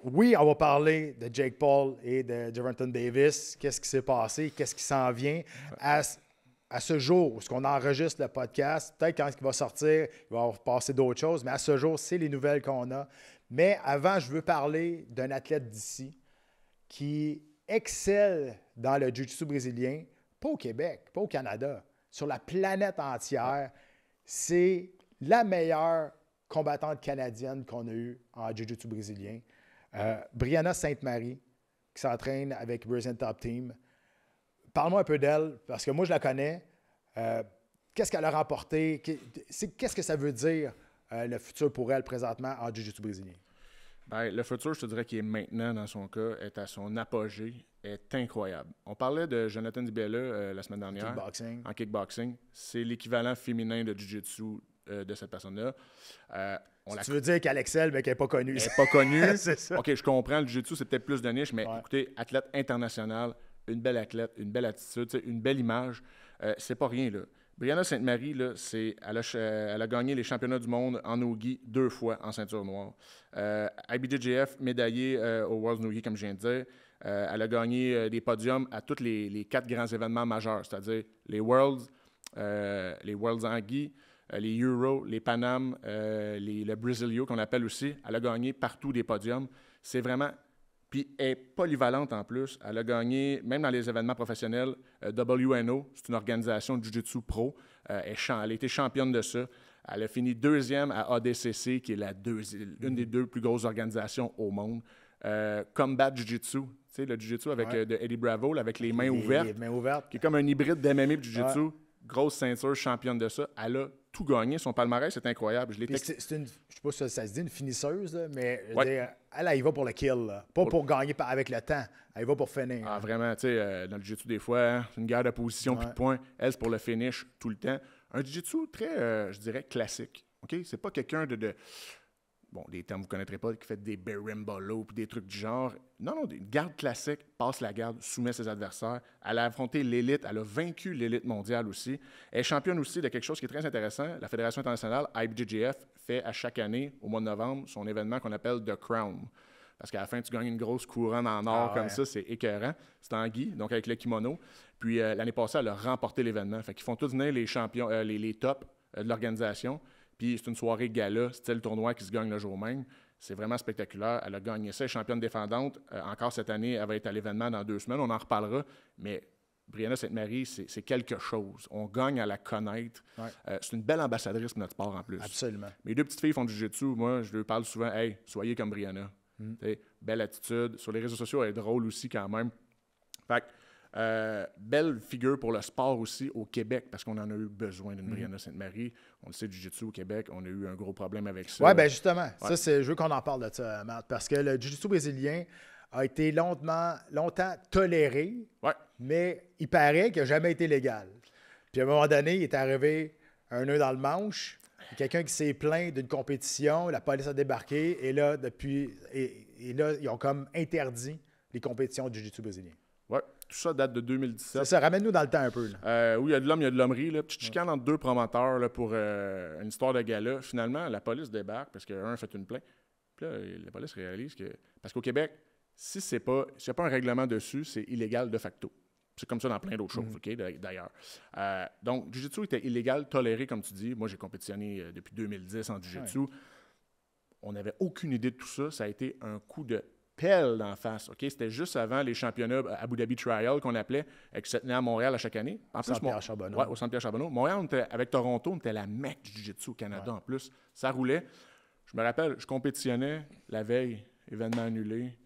Oui, on va parler de Jake Paul et de Gervonta Davis. Qu'est-ce qui s'est passé? Qu'est-ce qui s'en vient? À ce jour, ce qu'on enregistre le podcast, peut-être quand il va sortir, il va passer d'autres choses, mais à ce jour, c'est les nouvelles qu'on a. Mais avant, je veux parler d'un athlète d'ici qui excelle dans le jiu-jitsu brésilien pas au Québec, pas au Canada, sur la planète entière, c'est la meilleure combattante canadienne qu'on a eue en jiu-jitsu brésilien. Brianna Sainte-Marie, qui s'entraîne avec Brazilian Top Team. Parle-moi un peu d'elle, parce que moi, je la connais. Qu'est-ce qu'elle a remporté? Qu'est-ce que ça veut dire, le futur pour elle, présentement, en jiu-jitsu brésilien? Ben, le futur, je te dirais qu'il est maintenant, dans son cas, est à son apogée, est incroyable. On parlait de Jonathan Dibella la semaine dernière. Kickboxing. En kickboxing. C'est l'équivalent féminin de jiu-jitsu de cette personne-là. Tu veux dire qu'elle excelle, mais qu'elle n'est pas connue. Elle n'est pas connue. C'est ça. OK, je comprends, le jiu-jitsu, c'est peut-être plus de niche, mais écoutez, athlète international, une belle athlète, une belle attitude, une belle image, c'est pas rien, là. Brianna Sainte-Marie, là, elle a gagné les championnats du monde en no-gi 2 fois en ceinture noire. IBJJF, médaillée au World's No-Gi, comme je viens de dire. Elle a gagné des podiums à tous les 4 grands événements majeurs, c'est-à-dire les Worlds en gi, les Euro, les Panam, le Brasilio, qu'on appelle aussi. Elle a gagné partout des podiums. C'est vraiment... Puis elle est polyvalente en plus. Elle a gagné, même dans les événements professionnels, WNO, c'est une organisation de Jiu-Jitsu pro. Elle a été championne de ça. Elle a fini 2e à ADCC, qui est une des 2 plus grosses organisations au monde. Combat Jiu-Jitsu, tu sais, le Jiu-Jitsu avec de Eddie Bravo, là, avec les mains ouvertes. Les mains ouvertes. Qui est comme un hybride d'MMA et Jiu-Jitsu. Grosse ceinture, championne de ça. Elle a tout gagné. Son palmarès, c'est incroyable. Je ne sais pas si ça se dit une finisseuse, là, mais elle y va pour le kill. Là. Pas pour gagner avec le temps. Elle y va pour finir. Ah, vraiment, tu sais, dans le jiu-jitsu, des fois, hein, c'est une guerre de position puis de points. Elle, c'est pour le finish tout le temps. Un jiu-jitsu très, je dirais, classique. OK? C'est pas quelqu'un de... Bon, des termes que vous ne connaîtrez pas, qui fait des berimbolo puis des trucs du genre. Non, une garde classique, passe la garde, soumet ses adversaires. Elle a affronté l'élite, elle a vaincu l'élite mondiale aussi. Elle est championne aussi de quelque chose qui est très intéressant. La Fédération internationale, IBJJF, fait à chaque année, au mois de novembre, son événement qu'on appelle The Crown. Parce qu'à la fin, tu gagnes une grosse couronne en or comme ça, c'est écœurant. C'est en gi, donc avec le kimono. Puis l'année passée, elle a remporté l'événement. Fait qu'ils font tous venir les champions, les tops de l'organisation. Puis c'est une soirée gala, c'était le tournoi qui se gagne le jour même. C'est vraiment spectaculaire. Elle a gagné ça, championne défendante. Encore cette année, elle va être à l'événement dans 2 semaines. On en reparlera. Mais Brianna Sainte-Marie, c'est quelque chose. On gagne à la connaître. C'est une belle ambassadrice de notre sport en plus. Absolument. Mes 2 petites filles font du jiu-jitsu. Moi, je leur parle souvent, « Hey, soyez comme Brianna. Belle attitude. Sur les réseaux sociaux, elle est drôle aussi quand même. Fait que, belle figure pour le sport aussi au Québec, parce qu'on en a eu besoin d'une Brianna Sainte-Marie. On le sait, du jiu-jitsu au Québec, on a eu un gros problème avec ça. Oui, bien justement. Ça, je veux qu'on en parle de ça, Matt, parce que le jiu-jitsu brésilien a été longtemps toléré, mais il paraît qu'il n'a jamais été légal. Puis à un moment donné, il est arrivé un nœud dans le manche, quelqu'un qui s'est plaint d'une compétition, la police a débarqué, et là, ils ont comme interdit les compétitions de jiu-jitsu brésilien. Oui, tout ça date de 2017. C'est ça, ramène-nous dans le temps un peu. Oui, il y a de l'homme, il y a de l'hommerie. Petite chicane entre 2 promoteurs là, pour une histoire de gala. Finalement, la police débarque parce qu'un a fait une plainte. Puis là, la police réalise que... Parce qu'au Québec, s'il n'y a pas un règlement dessus, c'est illégal de facto. C'est comme ça dans plein d'autres choses, OK, d'ailleurs. Donc, le jiu-jitsu était illégal, toléré, comme tu dis. Moi, j'ai compétitionné depuis 2010 en jiu-jitsu. On n'avait aucune idée de tout ça. Ça a été un coup de pelle d'en face. OK? C'était juste avant les championnats Abu Dhabi Trial qu'on appelait, qui se tenaient à Montréal à chaque année. En plus, Centre-Pierre-Charbonneau. Oui, au Centre-Pierre-Charbonneau. Montréal, avec Toronto, on était la mecque du jiu-jitsu au Canada en plus. Ça roulait. Je me rappelle, je compétitionnais la veille, événement annulé.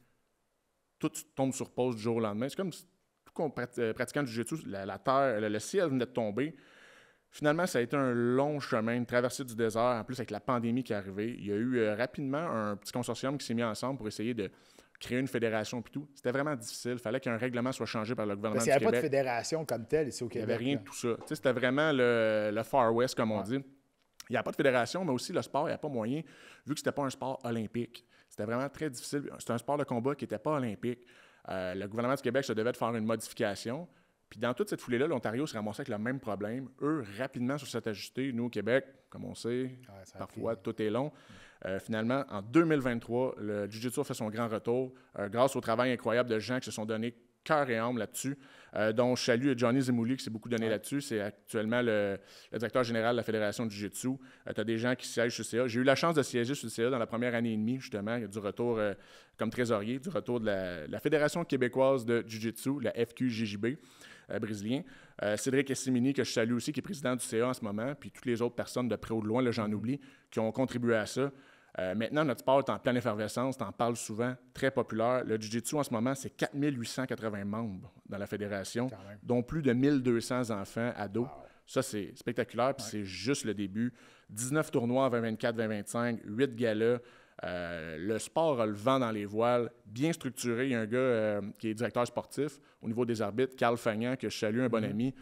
Tout tombe sur pause du jour au lendemain. C'est comme tout pratiquant du jiu-jitsu, la terre, le ciel venait de tomber. Finalement, ça a été un long chemin, une traversée du désert. En plus, avec la pandémie qui est arrivée, il y a eu rapidement un petit consortium qui s'est mis ensemble pour essayer de créer une fédération et tout. C'était vraiment difficile. Il fallait qu'un règlement soit changé par le gouvernement du Québec. Il n'y avait pas de fédération comme telle ici au Québec. Il n'y avait rien de tout ça. Tu sais, c'était vraiment le Far West, comme on dit. Il n'y a pas de fédération, mais aussi le sport, il n'y a pas moyen, vu que ce n'était pas un sport olympique. C'était vraiment très difficile. C'était un sport de combat qui n'était pas olympique. Le gouvernement du Québec se devait de faire une modification. Puis dans toute cette foulée-là, l'Ontario se ramassait avec le même problème. Eux, rapidement, sur cet ajusté. Nous, au Québec, comme on sait, parfois, tout est long. Finalement, en 2023, le Jiu-Jitsu a fait son grand retour grâce au travail incroyable de gens qui se sont donnés cœur et âme là-dessus, dont je salue Johnny Zemouli qui s'est beaucoup donné là-dessus. C'est actuellement le directeur général de la Fédération du Jiu-Jitsu. Tu as des gens qui siègent sur le CA. J'ai eu la chance de siéger sur le CA dans la première année et demie, justement, du retour comme trésorier, du retour de la Fédération québécoise de Jiu-Jitsu, la FQJJB. brésilien. Cédric Essimini, que je salue aussi, qui est président du CA en ce moment, puis toutes les autres personnes de près ou de loin, là, j'en oublie, qui ont contribué à ça. Maintenant, notre sport est en pleine effervescence, tu en parles souvent, très populaire. Le Jiu-Jitsu, en ce moment, c'est 4880 membres dans la fédération, dont plus de 1200 enfants, ados. Wow. Ça, c'est spectaculaire, puis c'est juste le début. 19 tournois en 2024, 2025, 8 galas. Le sport a le vent dans les voiles, bien structuré. Il y a un gars qui est directeur sportif au niveau des arbitres, Carl Fagnan, que je salue, un bon ami.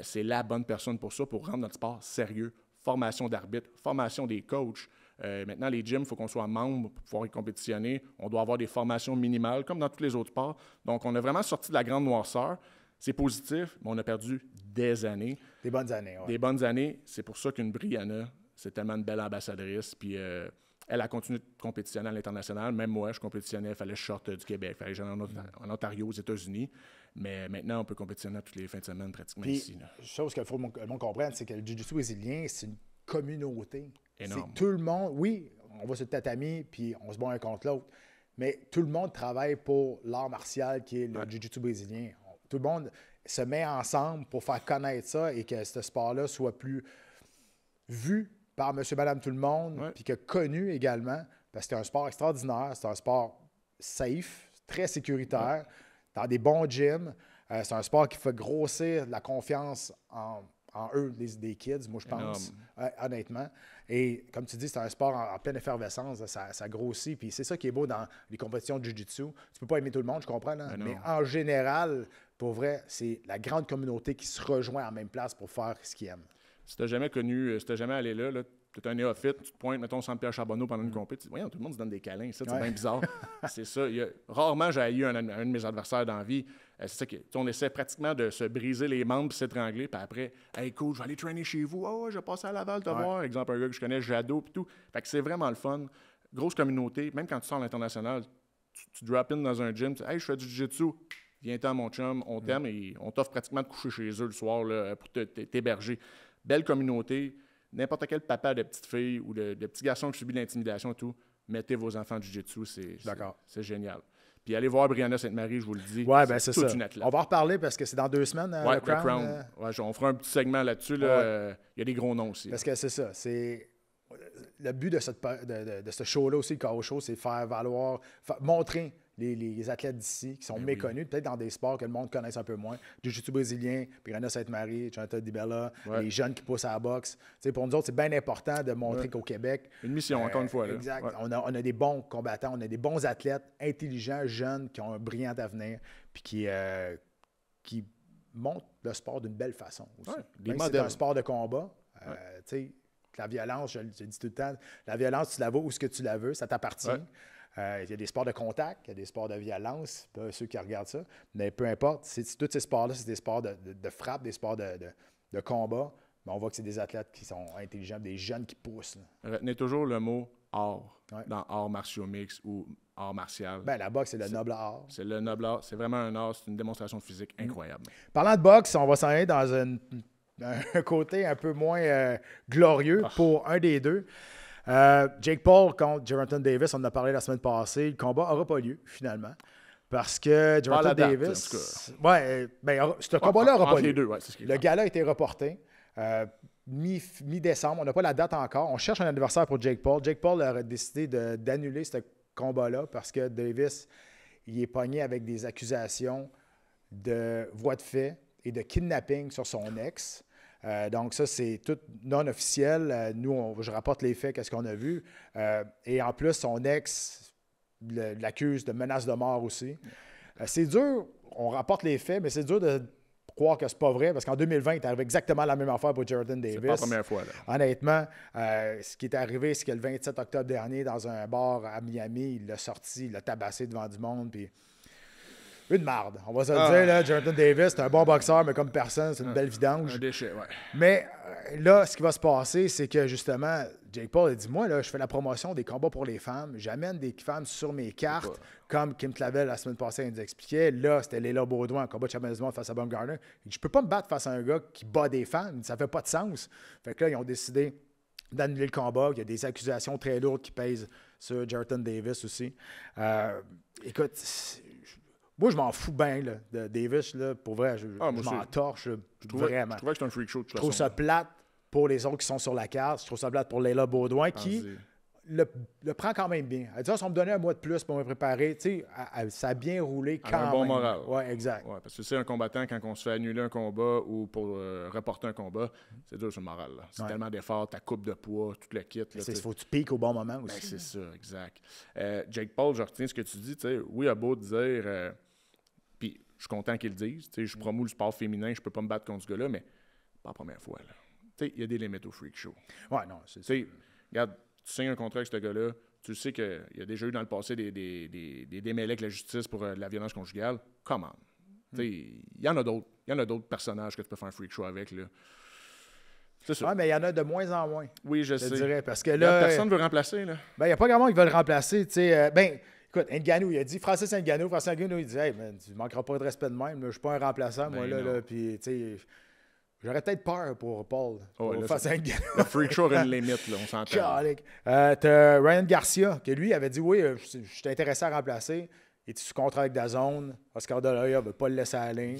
C'est la bonne personne pour ça, pour rendre notre sport sérieux. Formation d'arbitres, formation des coachs. Maintenant, les gyms, il faut qu'on soit membre pour pouvoir y compétitionner. On doit avoir des formations minimales, comme dans tous les autres sports. Donc, on a vraiment sorti de la grande noirceur. C'est positif, mais on a perdu des années. Des bonnes années, oui. Des bonnes années. C'est pour ça qu'une Brianna, c'est tellement une belle ambassadrice. Puis elle a continué de compétitionner à l'international. Même moi, je compétitionnais. Il fallait que je sorte du Québec. Il fallait que j'aille en Ontario, aux États-Unis. Mais maintenant, on peut compétitionner toutes les fins de semaine pratiquement ici. Une chose qu'il faut que le monde comprenne, c'est que le Jiu-Jitsu brésilien, c'est une communauté. Énorme. C'est tout le monde, oui, on va sur le tatami puis on se bat un contre l'autre, mais tout le monde travaille pour l'art martial qui est le Jiu-Jitsu brésilien. Tout le monde se met ensemble pour faire connaître ça et que ce sport-là soit plus vu par monsieur, madame, tout le monde, puis que connu également, parce que c'est un sport extraordinaire, c'est un sport safe, très sécuritaire, dans des bons gyms. C'est un sport qui fait grossir la confiance en eux, des kids, moi je pense, honnêtement. Et comme tu dis, c'est un sport en pleine effervescence, ça grossit. Puis c'est ça qui est beau dans les compétitions de Jiu-Jitsu. Tu peux pas aimer tout le monde, je comprends, là, mais en général, pour vrai, c'est la grande communauté qui se rejoint en même place pour faire ce qu'ils aiment. Si tu n'as jamais connu, si tu n'as jamais allé là, tu es un néophyte, tu te pointes, mettons, Saint-Pierre Charbonneau pendant une compétition. Voyons, tout le monde se donne des câlins, ça, c'est bien bizarre. C'est ça. Rarement, j'ai eu un de mes adversaires dans la vie. C'est ça on essaie pratiquement de se briser les membres et s'étrangler. Puis après, hey, cool, je vais aller traîner chez vous. Oh, je vais passer à Laval te voir. Exemple, un gars que je connais, Jado, puis tout. Fait que c'est vraiment le fun. Grosse communauté. Même quand tu sors à l'international, tu drop in dans un gym, tu dis, hey, je fais du jiu-jitsu. Viens-t'en, mon chum, on t'aime et on t'offre pratiquement de coucher chez eux le soir là, pour t'héberger. Belle communauté. N'importe quel papa de petite fille ou de petit garçon qui subit de l'intimidation et tout, mettez vos enfants du jiu-jitsu, c'est génial. Puis allez voir Brianna Sainte-Marie, je vous le dis. Oui, bien c'est ça. Une athlète. On va en reparler parce que c'est dans 2 semaines, le Crown. On fera un petit segment là-dessus. Là. Il y a des gros noms aussi. Parce que c'est ça. Le but de ce show-là aussi, le KO Show, c'est faire valoir, montrer les athlètes d'ici qui sont méconnus, peut-être dans des sports que le monde connaisse un peu moins. Jiu-Jitsu brésilien, Brianna Sainte-Marie, Jonathan Dibella, les jeunes qui poussent à la boxe. T'sais, pour nous autres, c'est bien important de montrer qu'au Québec... Une mission, encore une fois. Là. Exact. On a des bons combattants, on a des bons athlètes intelligents, jeunes, qui ont un brillant avenir, puis qui montrent le sport d'une belle façon aussi. C'est un sport de combat. La violence, je le dis tout le temps, la violence, tu la veux où ce que tu la veux, ça t'appartient. Il y a des sports de contact, il y a des sports de violence, ceux qui regardent ça. Mais peu importe, tous ces sports-là, c'est des sports de frappe, des sports de combat. Mais on voit que c'est des athlètes qui sont intelligents, des jeunes qui poussent. Là. Retenez toujours le mot « art » dans arts martiaux mix ou art martial. Bien, la boxe, c'est le noble art. C'est le noble art. C'est vraiment un art. C'est une démonstration de physique incroyable. Parlant de boxe, on va s'en aller dans un côté un peu moins glorieux pour un des deux. Jake Paul contre Gervonta Davis, on en a parlé la semaine passée. Le combat n'aura pas lieu, finalement. Parce que Gervonta Davis... ce combat-là n'aura pas lieu. Le gala a été reporté. Mi-décembre, on n'a pas la date encore. On cherche un adversaire pour Jake Paul. Jake Paul a décidé d'annuler ce combat-là parce que Davis il est pogné avec des accusations de voies de fait et de kidnapping sur son ex. Donc ça, c'est tout non officiel. Nous, je rapporte les faits, qu'est-ce qu'on a vu. Et en plus, son ex l'accuse de menace de mort aussi. C'est dur, on rapporte les faits, mais c'est dur de croire que c'est pas vrai, parce qu'en 2020, il est arrivé exactement la même affaire pour Gervonta Davis. C'est pas la première fois. Là. Honnêtement, ce qui est arrivé, c'est que le 27 octobre dernier, dans un bar à Miami, il l'a sorti, il l'a tabassé devant du monde, puis une marde. On va se le dire, là, Gervonta Davis, c'est un bon boxeur, mais comme personne, c'est une belle vidange. Un déchet, ouais. Mais là, ce qui va se passer, c'est que justement, Jake Paul a dit, moi, là, je fais la promotion des combats pour les femmes. J'amène des femmes sur mes cartes, comme Kim Clavel la semaine passée nous expliquait. Là, c'était Léla Baudouin en combat de championnat du monde face à Baumgartner. Je peux pas me battre face à un gars qui bat des femmes. Ça fait pas de sens. Fait que là, ils ont décidé d'annuler le combat. Il y a des accusations très lourdes qui pèsent sur Gervonta Davis aussi. Écoute, Moi, je m'en fous bien là, de Davis. Là, pour vrai, je m'en torche vraiment. Je trouvais que c'était un freak show. Je trouve ça plate pour les autres qui sont sur la carte. Je trouve ça plate pour Layla Baudouin qui le prend quand même bien. Elle dit, si on me donnait un mois de plus pour me préparer, ça a bien roulé quand même. Un bon moral. Oui, exact. Ouais, parce que c'est un combattant, quand on se fait annuler un combat ou pour reporter un combat, c'est dur sur le moral. Là. C'est tellement d'efforts, ta coupe de poids, tout le kit. Il faut que tu piques au bon moment aussi. C'est ça, exact. Jake Paul, je retiens ce que tu dis. Oui, il a beau dire, puis je suis content qu'il le dise. Je promous le sport féminin, je peux pas me battre contre ce gars-là, mais pas la première fois. Il y a des limites au freak show. Ouais, non, c'est ça. Regarde, tu signes un contrat avec ce gars-là, tu sais qu'il y a déjà eu dans le passé des démêlés avec la justice pour de la violence conjugale. Come on. Il y en a d'autres. Il y en a d'autres personnages que tu peux faire un freak show avec. Là. C'est ça. Oui, mais il y en a de moins en moins. Oui, je sais. Dirais, parce que là, personne ne veut remplacer. Là. Il n'y a pas grand monde qui veut le remplacer. Écoute, Ngannou, il a dit, Francis Ngannou, il dit, hey, man, tu ne manqueras pas de respect de même. Là, je ne suis pas un remplaçant, moi. Là, puis, j'aurais peut-être peur pour Paul. Face à Ngannou. Le freak show a une limite, là, on s'entend. T'as Ryan Garcia, qui lui avait dit, oui, je suis intéressé à remplacer. Il est sous contrat avec DAZN. Oscar De La Hoya ne veut pas le laisser aller.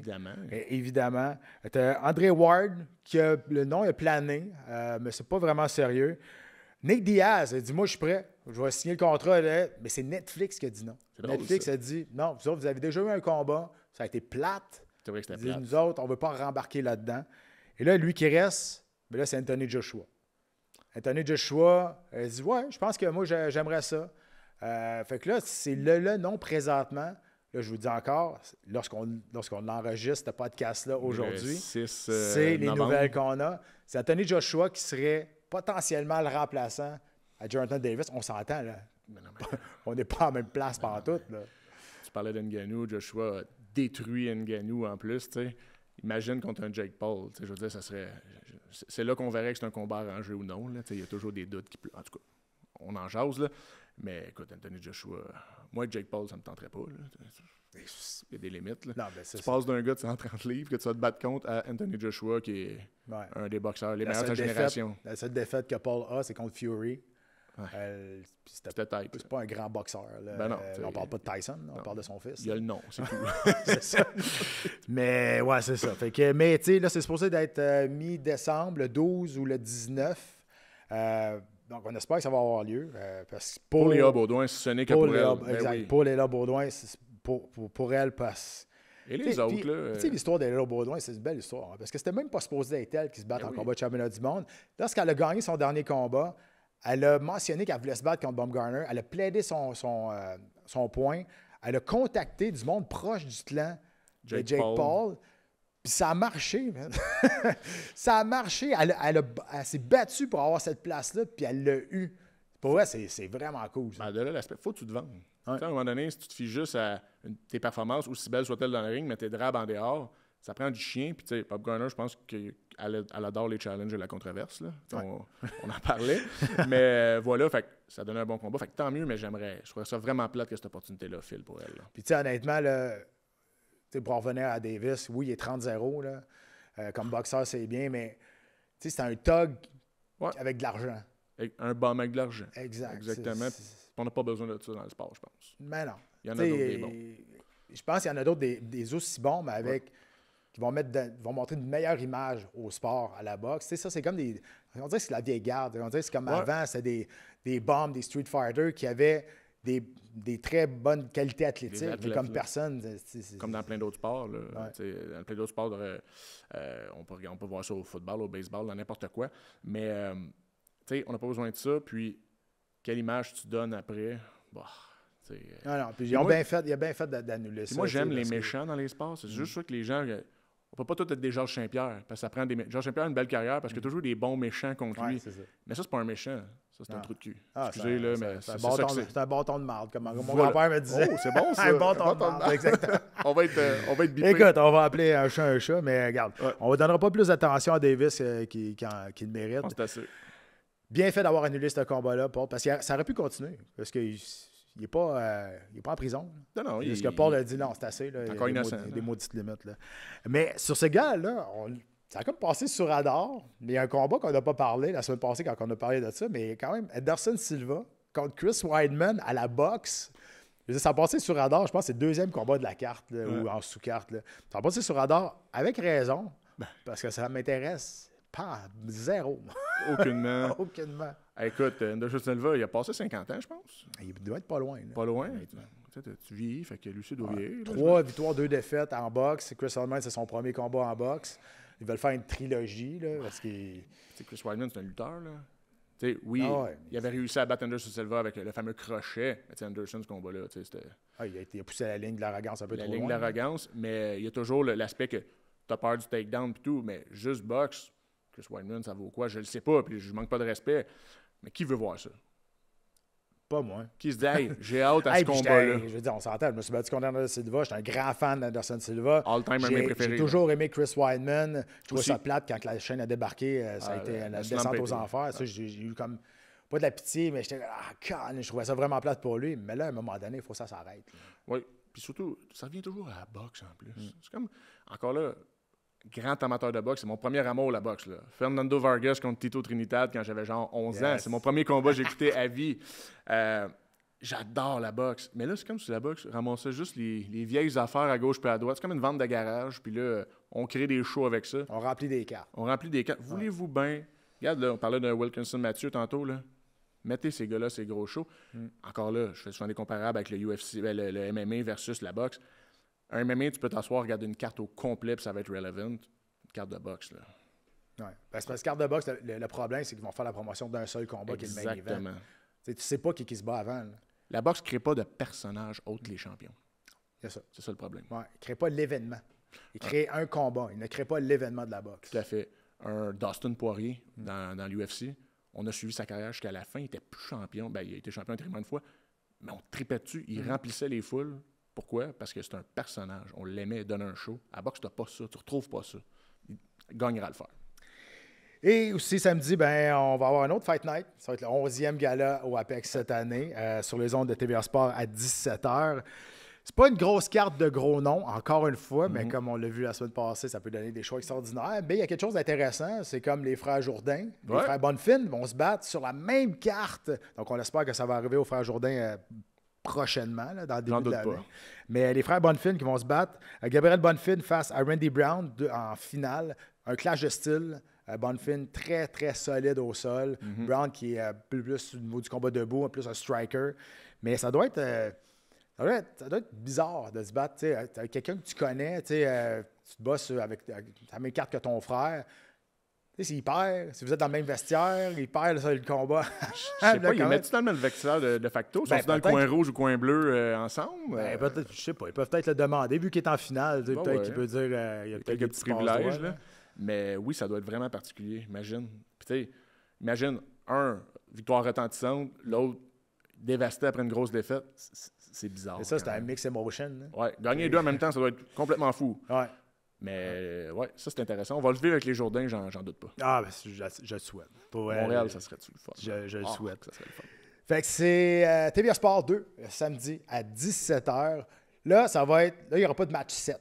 Évidemment. T'as André Ward, qui a le nom est plané, mais c'est pas vraiment sérieux. Nick Diaz a dit, moi, je suis prêt. Je vais signer le contrat. Là. Mais c'est Netflix qui a dit non. Netflix a dit, non, vous autres, vous avez déjà eu un combat. Ça a été plate. C'est vrai que c'était plate. Nous autres, on ne veut pas rembarquer là-dedans. Et là, lui qui reste, mais là, c'est Anthony Joshua. Anthony Joshua, il dit, ouais, je pense que moi, j'aimerais ça. Fait que là, c'est le nom présentement. Là, je vous dis encore, lorsqu'on enregistre ce podcast-là aujourd'hui, c'est les nouvelles qu'on a. C'est Anthony Joshua qui serait potentiellement le remplaçant à Jonathan Davis. On s'entend, là. On n'est pas en même place pantoute, là. Tu parlais d'Ngannou, Joshua a détruit Ngannou en plus, tu sais. Imagine contre un Jake Paul, je veux dire, ça serait... C'est là qu'on verrait que c'est un combat arrangé ou non, là. Il y a toujours des doutes qui... En tout cas, on en jase, là. Mais écoute, Anthony Joshua... Moi, Jake Paul, ça me tenterait pas, là. Il y a des limites, là. Non, tu passes d'un gars de 130 livres que tu vas te battre contre à Anthony Joshua, qui est un des boxeurs les meilleurs de sa génération. La seule défaite que Paul a, c'est contre Fury. Ouais. C'était type. C'est pas un grand boxeur. Là. Ben non, on parle pas de Tyson, on parle de son fils. Il y a le nom, c'est tout. C'est ça. Mais ouais, c'est ça. Fait que, mais tu sais, là, c'est supposé d'être mi-décembre, le 12 ou le 19. Donc, on espère que ça va avoir lieu. Parce que pour Léa Baudouin, ce n'est que pour elle. Exact. Oui. Pour Léa Baudouin, pour elle, passe. Et les autres, là. Tu sais, l'histoire d'Léa Baudouin, c'est une belle histoire. Hein, parce que c'était même pas supposé être elle qui se bat en combat de championnat du monde. Lorsqu'elle a gagné son dernier combat, elle a mentionné qu'elle voulait se battre contre Baumgartner. Elle a plaidé son point. Elle a contacté du monde proche du clan de Jake Paul. Puis ça a marché, man. Ça a marché. Elle s'est battue pour avoir cette place-là, puis elle l'a eue. Pour vrai, c'est vraiment cool. Ben de là, l'aspect, faut que tu te vendes. Ouais. À un moment donné, si tu te fies juste à tes performances, aussi belles soient-elles dans le ring, mais tes drabs en dehors, ça prend du chien. Puis, tu sais, Bob Garner, je pense qu'elle adore les challenges et la controverse. Là. Ouais. On en parlait. Mais voilà, fait que ça donne un bon combat. Fait que tant mieux, mais je trouverais ça vraiment plate que cette opportunité-là file pour elle. Là. Puis, tu sais, honnêtement, là, pour en revenir à Davis, oui, il est 30-0. Là. Comme boxeur, c'est bien, mais tu sais, c'est un thug avec de l'argent. Un bum avec de l'argent. Exactement. On n'a pas besoin de ça dans le sport, je pense. Mais non. Il y en a d'autres des bons. Je pense qu'il y en a d'autres des aussi bons, mais avec qui vont montrer une meilleure image au sport, à la boxe. Tu sais, ça, c'est comme des... On dirait que c'est la vieille garde. On dirait que c'est comme avant, c'était des bombes, des street fighters qui avaient des très bonnes qualités athlétiques, mais comme personne. Comme dans plein d'autres sports. Là, dans plein d'autres sports, on peut voir ça au football, au baseball, dans n'importe quoi. Mais on n'a pas besoin de ça. Puis, quelle image tu donnes après? Bah, non, puis il a bien fait d'annuler ça. Moi, j'aime les méchants dans les sports. C'est juste ça que les gens... On peut pas tout être des Georges Saint-Pierre, parce que ça prend Georges Saint-Pierre a une belle carrière, parce qu'il y a toujours des bons méchants contre lui. C'est ça. Mais ça, c'est pas un méchant. Ça, c'est un trou de cul. Excusez, là, mais c'est un bâton de marde, comme mon grand-père me disait. Oh, c'est bon, ça. Un bâton de marde, exactement. on va être bipé. Écoute, on va appeler un chat, mais regarde, on ne donnera pas plus d'attention à Davis qu'il le mérite. C'est assez. Bien fait d'avoir annulé ce combat-là, Paul, parce que ça aurait pu continuer, parce qu'il n'est pas en prison. Non, parce que Paul a dit non, c'est assez. Là, encore innocent. Il y a des maudites limites. Là. Mais sur ce gars-là, ça a comme passé sur radar, mais il y a un combat qu'on n'a pas parlé la semaine passée quand on a parlé de ça, mais quand même, Ederson Silva contre Chris Weidman à la boxe. veux dire, ça a passé sur radar. Je pense que c'est le deuxième combat de la carte là, ou en sous-carte. Là. Ça a passé sur radar avec raison parce que ça m'intéresse pas zéro. Aucunement. Aucunement. Écoute, Anderson Silva, il a passé 50 ans, je pense. Il doit être pas loin. Là. Pas loin. Tu vieillis, fait que Lucie doit vieillir. 3 victoires, 2 défaites en boxe. Chris Weidman, c'est son premier combat en boxe. Ils veulent faire une trilogie, là, parce qu'il... Chris Weidman, c'est un lutteur, là. T'sais, oui, il avait réussi à battre Anderson Silva avec le fameux crochet. Mais Anderson, ce combat-là, c'était... il a poussé la ligne de l'arrogance un peu trop loin. La ligne de l'arrogance, mais il y a toujours l'aspect que tu as peur du takedown et tout, mais juste boxe, Chris Weidman, ça vaut quoi? Je le sais pas, puis je manque pas de respect. Mais qui veut voir ça? Pas moi. Qui se dit, hey, j'ai hâte à ce combat-là. Je veux dire, on s'entend, je me suis battu contre Anderson Silva, j'étais un grand fan d'Anderson Silva. All-time un de mes préférés. J'ai toujours aimé Chris Weidman. Je trouvais ça plate quand la chaîne a débarqué, ça a été la descente aux enfers. Ça, j'ai eu comme, pas de la pitié, mais j'étais, je trouvais ça vraiment plate pour lui. Mais là, à un moment donné, il faut que ça s'arrête. Oui, puis surtout, ça revient toujours à la boxe en plus. C'est comme, encore là, grand amateur de boxe, c'est mon premier amour, la boxe. Là. Fernando Vargas contre Tito Trinidad quand j'avais genre 11 ans. C'est mon premier combat que j'ai écouté à vie. J'adore la boxe. Mais là, c'est comme si la boxe ramassait juste les vieilles affaires à gauche et à droite. C'est comme une vente de garage. Puis là, on crée des shows avec ça. On remplit des cartes. Voulez-vous bien... Regarde, là, on parlait de Wilkinson Mathieu tantôt. Là. Mettez ces gars-là, ces gros shows. Encore là, je fais souvent des comparables avec le UFC, le MMA versus la boxe. Un MMA, tu peux t'asseoir, regarder une carte au complet, puis ça va être relevant. Une carte de boxe, là. Oui. Parce que carte de boxe, le problème, c'est qu'ils vont faire la promotion d'un seul combat qui est le main event. Tu sais pas qui se bat avant. Là. La boxe ne crée pas de personnages autres que les champions. C'est ça. C'est ça le problème. Ouais. Il ne crée pas l'événement. Il crée un combat. Il ne crée pas l'événement de la boxe. Tout à fait. Un Dustin Poirier dans l'UFC, on a suivi sa carrière jusqu'à la fin. Il n'était plus champion. Ben, il a été champion tellement de fois. Mais on tripait dessus. Il remplissait les foules. Pourquoi? Parce que c'est un personnage. On l'aimait, il donnait un show. À la boxe, tu n'as pas ça. Tu ne retrouves pas ça. Il gagnera à le faire. Et aussi, samedi, on va avoir un autre Fight Night. Ça va être le 11e gala au Apex cette année, sur les ondes de TVA Sport à 17h. C'est pas une grosse carte de gros noms, encore une fois, mais comme on l'a vu la semaine passée, ça peut donner des choix extraordinaires. Mais il y a quelque chose d'intéressant, c'est comme les frères Jourdain, les frères Bonnefin vont se battre sur la même carte. Donc, on espère que ça va arriver aux frères Jourdain prochainement, là, dans le début de l'année. Mais les frères Bonnefin qui vont se battre, Gabriel Bonnefin face à Randy Brown en finale, un clash de style. Bonnefin très, très solide au sol. Brown qui est plus au niveau du combat debout, plus un striker. Mais ça doit être bizarre de se battre avec quelqu'un que tu connais. Tu te bats avec la même carte que ton frère. S'il perd, si vous êtes dans le même vestiaire, il perd le combat. Je sais pas, ils mettent-tu dans le même vestiaire de facto? Sont-ils dans le coin rouge ou coin bleu ensemble? Peut-être, je sais pas. Ils peuvent peut-être le demander. Vu qu'il est en finale, peut-être qu'il peut dire il y a peut-être quelques petits privilèges. Là. Mais oui, ça doit être vraiment particulier. Imagine. Puis imagine, victoire retentissante, l'autre dévasté après une grosse défaite. C'est bizarre. Et ça, c'est un mix emotion. Oui, gagner les deux en même temps, ça doit être complètement fou. Ouais. Mais ça, c'est intéressant. On va le vivre avec les Jourdains, j'en doute pas. Ah, ben, je le souhaite. Montréal, ça serait-tu le fun? Je le souhaite. Ça serait le fun. Fait que c'est TVA Sport 2, samedi à 17h. Là, il n'y aura pas de match 7.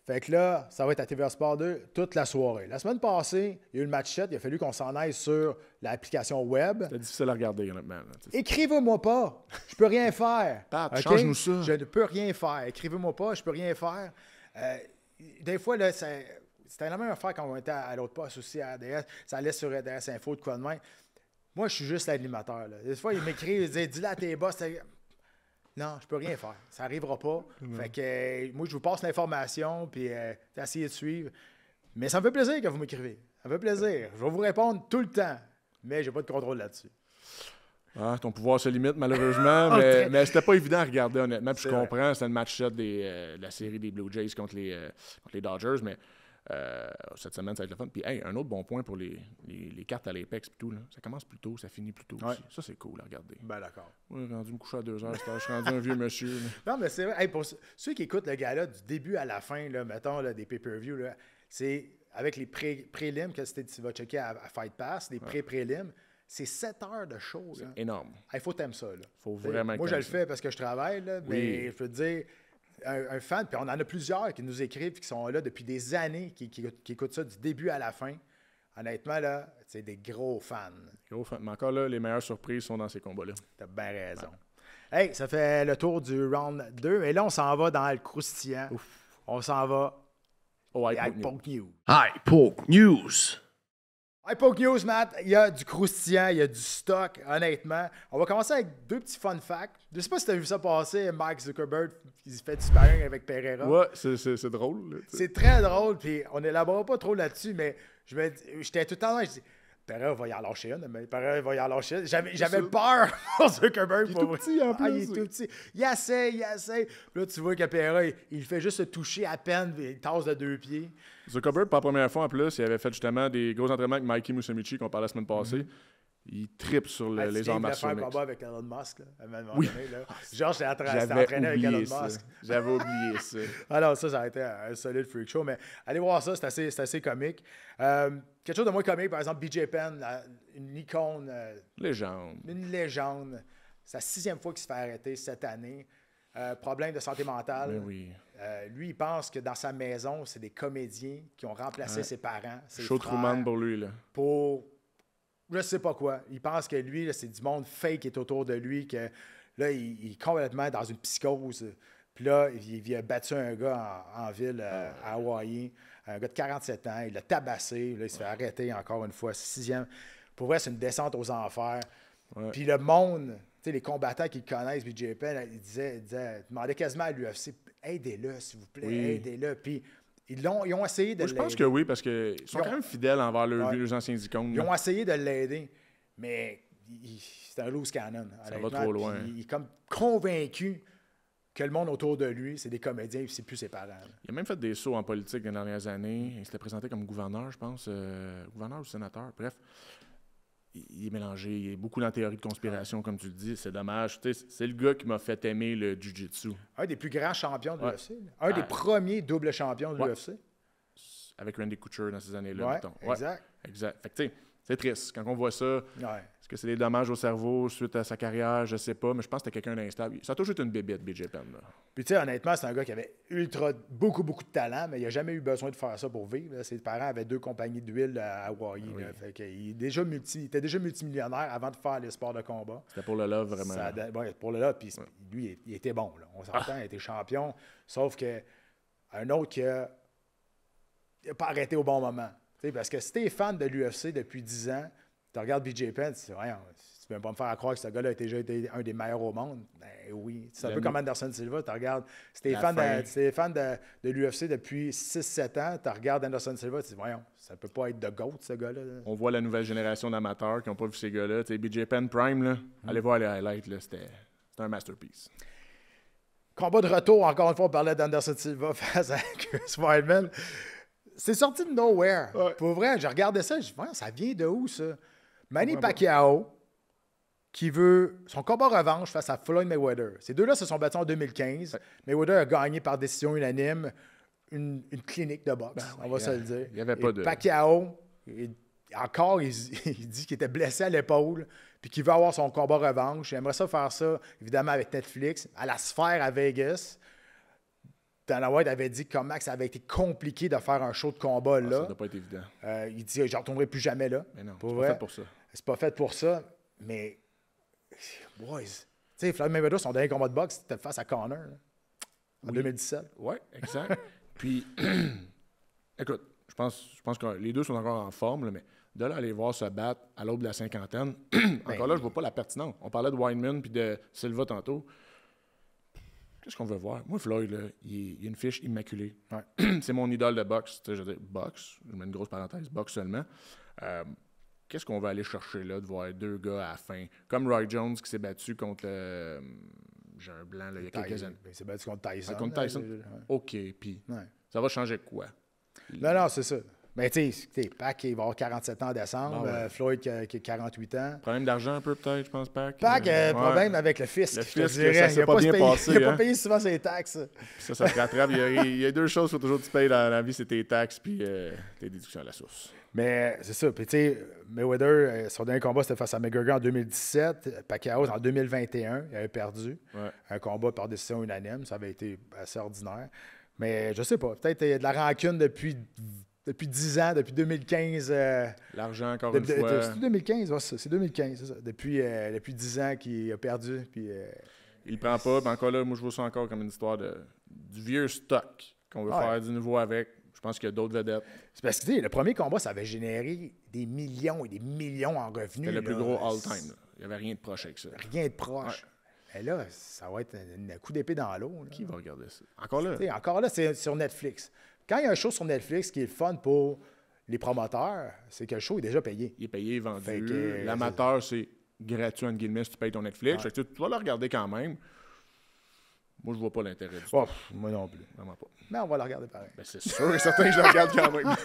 Fait que là, ça va être à TVA Sport 2 toute la soirée. La semaine passée, il y a eu le match 7. Il a fallu qu'on s'en aille sur l'application web. C'est difficile à regarder, honnêtement. Écrivez-moi pas. Je peux rien faire. Pat, change-nous ça. Je ne peux rien faire. Écrivez-moi pas. Je peux rien faire. Des fois, là, c'était la même affaire quand on était à l'autre poste aussi à RDS. Ça allait sur RDS Info de quoi de même. Moi, je suis juste l'animateur. Là. Des fois, il m'écrit, il dit dis-le à tes boss. Non, je peux rien faire. Ça n'arrivera pas. Fait que moi, je vous passe l'information, puis essayez de suivre. Mais ça me fait plaisir que vous m'écrivez. Ça me fait plaisir. Je vais vous répondre tout le temps, mais j'ai pas de contrôle là-dessus. Ah, ton pouvoir se limite, malheureusement, mais c'était pas évident à regarder, honnêtement. Puis je comprends, c'était le match-up de la série des Blue Jays contre les Dodgers, mais cette semaine, ça va être le fun. Puis, un autre bon point pour les cartes à l'Apex, puis tout, là, ça commence plus tôt, ça finit plus tôt aussi. Ça, c'est cool à regarder. Ben d'accord. Ouais, rendu me coucher à 2h, je suis rendu un vieux monsieur. Là. Non, mais c'est vrai. Pour ceux qui écoutent le gala du début à la fin, là, mettons, là, des pay-per-view, là, c'est avec les prélims que tu vas checker à Fight Pass, les pré-prélims. C'est 7 heures de show. C'est énorme. Il faut t'aimer ça. Là. Faut vraiment. Moi, je le fais parce que je travaille, là, mais je peux te dire, un fan, puis on en a plusieurs qui nous écrivent, qui sont là depuis des années, qui écoutent ça du début à la fin. Honnêtement, là, c'est des gros fans. Gros fans. Mais encore là, les meilleures surprises sont dans ces combats-là. T'as bien raison. Hey, ça fait le tour du round 2. Et là, on s'en va dans le croustillant. On s'en va Oh, à Hype Poke News. Hype Poke News. Poke News, Matt, il y a du croustillant, il y a du stock, honnêtement. On va commencer avec 2 petits fun facts. Je sais pas si tu as vu ça passer, Mark Zuckerberg, il fait du sparring avec Pereira. Ouais, c'est drôle. Là, c'est très drôle, puis on n'élabore pas trop là-dessus, mais j'étais tout le temps là, je dis, Pereira va y en lâcher une, mais Pereira va y en lâcher une. J'avais peur pour Zuckerberg. Il est tout petit en plus. Il est tout petit. Il essaie. Puis là, tu vois que Pereira, il fait juste se toucher à peine, il tasse de 2 pieds. Zuckerberg, pas la première fois en plus, il avait fait justement des gros entraînements avec Mikey Musumeci qu'on parlait la semaine passée. Il tripe sur les arts martiaux. Il a fait un combat avec Elon Musk, là, à un moment oui. donné. Là. Genre, j'étais entraîné avec Elon Musk. J'avais oublié ça. Alors, ça a été un solide freak show. Mais allez voir ça, c'est assez comique. Quelque chose de moins comique, par exemple, BJ Penn, une icône. Légende. Une légende. C'est la 6e fois qu'il se fait arrêter cette année. Problème de santé mentale. Mais oui. Lui, il pense que dans sa maison, c'est des comédiens qui ont remplacé ses parents. Show Truman pour lui. Là. Pour je sais pas quoi. Il pense que lui, là, c'est du monde fake qui est autour de lui, que là, il est complètement dans une psychose. Puis là, il a battu un gars en ville à Hawaii, un gars de 47 ans. Il l'a tabassé. Là, il se fait arrêter encore une fois, 6e. Pour vrai, c'est une descente aux enfers. Ouais. Puis le monde, tu sais, les combattants qui le connaissent, BJ Penn, il demandait quasiment à l'UFC, aidez-le, s'il vous plaît, aidez-le. Puis ils ont essayé de l'aider. Je pense que oui, parce qu'ils sont quand même fidèles envers leurs anciens icônes. Ils ont essayé de l'aider, mais c'est un loose cannon. Ça va trop loin. Il est comme convaincu que le monde autour de lui, c'est des comédiens et c'est plus ses parents. Là. Il a même fait des sauts en politique dans les dernières années. Il s'était présenté comme gouverneur, je pense. Gouverneur ou sénateur, bref. Il est mélangé. Il y a beaucoup dans la théorie de conspiration, comme tu le dis. C'est dommage. C'est le gars qui m'a fait aimer le jiu-jitsu. Un des plus grands champions de l'UFC. Un des premiers doubles champions de l'UFC. Avec Randy Couture dans ces années-là, mettons. Exact. Exact. Fait que, tu sais, c'est triste. Quand on voit ça, est-ce que c'est des dommages au cerveau suite à sa carrière? Je sais pas, mais je pense que c'était quelqu'un d'instable. Ça a toujours été une bébête, BJ Penn. Là. Puis, tu sais, honnêtement, c'est un gars qui avait beaucoup de talent, mais il n'a jamais eu besoin de faire ça pour vivre. Là. Ses parents avaient 2 compagnies d'huile à Hawaii. Oui. Fait il était déjà multimillionnaire avant de faire les sports de combat. C'était pour le love, vraiment. Pour le love, puis lui, il était bon. Là. On s'entend, il était champion. Sauf qu'un autre qui n'a pas arrêté au bon moment. T'sais, parce que si tu es fan de l'UFC depuis 10 ans, tu regardes BJ Penn, tu dis, tu peux pas me faire croire que ce gars-là a déjà été un des meilleurs au monde. Ben oui. C'est un peu comme Anderson Silva. Tu regardes, si tu es fan de l'UFC depuis 6-7 ans, tu regardes Anderson Silva, tu dis, voyons, ça peut pas être de GOAT, ce gars-là. On voit la nouvelle génération d'amateurs qui n'ont pas vu ces gars-là. T'sais, BJ Penn Prime, là, allez voir les highlights, là, c'était un masterpiece. Combat de retour, encore une fois, on parlait d'Anderson Silva face à Chris Weidman. C'est sorti de nowhere. Ouais. Pour vrai, je regardais ça, je me dis, ça vient de où, ça? Manny Pacquiao, qui veut son combat revanche face à Floyd Mayweather. Ces deux-là se sont battus en 2015. Ouais. Mayweather a gagné par décision unanime une clinique de boxe, on va se le dire. Il n'y avait pas de... Pacquiao, il dit qu'il était blessé à l'épaule, puis qu'il veut avoir son combat revanche. Il aimerait ça faire ça, évidemment, avec Netflix, à la Sphère à Vegas. Dana White avait dit comment ça avait été compliqué de faire un show de combat là. Ça doit pas être évident. Il dit, je ne retournerai plus jamais là. Mais non, c'est pas fait pour ça. C'est pas fait pour ça, mais... Boys, tu sais, Floyd Mayweather, son dernier combat de boxe, c'était face à Conor, là, en 2017. Oui, exact. Puis, écoute, je pense que les deux sont encore en forme, là, mais de là aller voir se battre à l'aube de la cinquantaine, encore là, je vois pas la pertinence. On parlait de Weidman puis de Silva tantôt. Qu'est-ce qu'on veut voir? Moi, Floyd, là, il a une fiche immaculée. Ouais. C'est mon idole de boxe. Je veux dire, boxe, je mets une grosse parenthèse, boxe seulement. Qu'est-ce qu'on va aller chercher là, de voir 2 gars à la fin? Comme Roy Jones qui s'est battu contre... j'ai un blanc, là, il y a quelques années. Il s'est battu contre Tyson. Contre Tyson? OK, puis ça va changer quoi? Non, c'est ça. Mais tu sais, Pac, il va avoir 47 ans en décembre. Floyd qui a 48 ans. Problème d'argent un peu, peut-être, je pense, Pac. Pac, problème avec le fisc. Le fisc, ça s'est pas bien passé. Il n'a pas payé souvent ses taxes. Ça se rattrape. Il y a 2 choses qu'il faut toujours que tu payes dans la vie, c'est tes taxes puis tes déductions à la source. Mais c'est ça. Puis tu sais, Mayweather, son dernier combat, c'était face à McGregor en 2017. Pacquiao, en 2021, il avait perdu. Ouais. Un combat par décision unanime. Ça avait été assez ordinaire. Mais je sais pas. Peut-être qu'il y a de la rancune depuis 10 ans, depuis 2015. L'argent, encore une fois. C'est 2015, ouais, c'est 2015, c'est ça. Depuis 10 ans qu'il a perdu. Puis, Il le prend pas. Mais encore là, moi, je vois ça encore comme une histoire du vieux stock qu'on veut faire du nouveau avec. Je pense qu'il y a d'autres vedettes. C'est parce que le premier combat, ça avait généré des millions et des millions en revenus. C'était le plus gros all-time. Il n'y avait rien de proche avec ça. Rien de proche. Ouais. Et là, ça va être un coup d'épée dans l'eau. Qui va regarder ça? Encore là, c'est sur Netflix. Quand il y a un show sur Netflix qui est le fun pour les promoteurs, c'est que le show est déjà payé. Il est payé, vendu. L'amateur, c'est gratuit, entre guillemets, si tu payes ton Netflix. Tu vas le regarder quand même. Moi, je vois pas l'intérêt du tout. Moi non plus. Vraiment pas. Mais on va le regarder pareil. C'est sûr et certain que je le regarde quand même.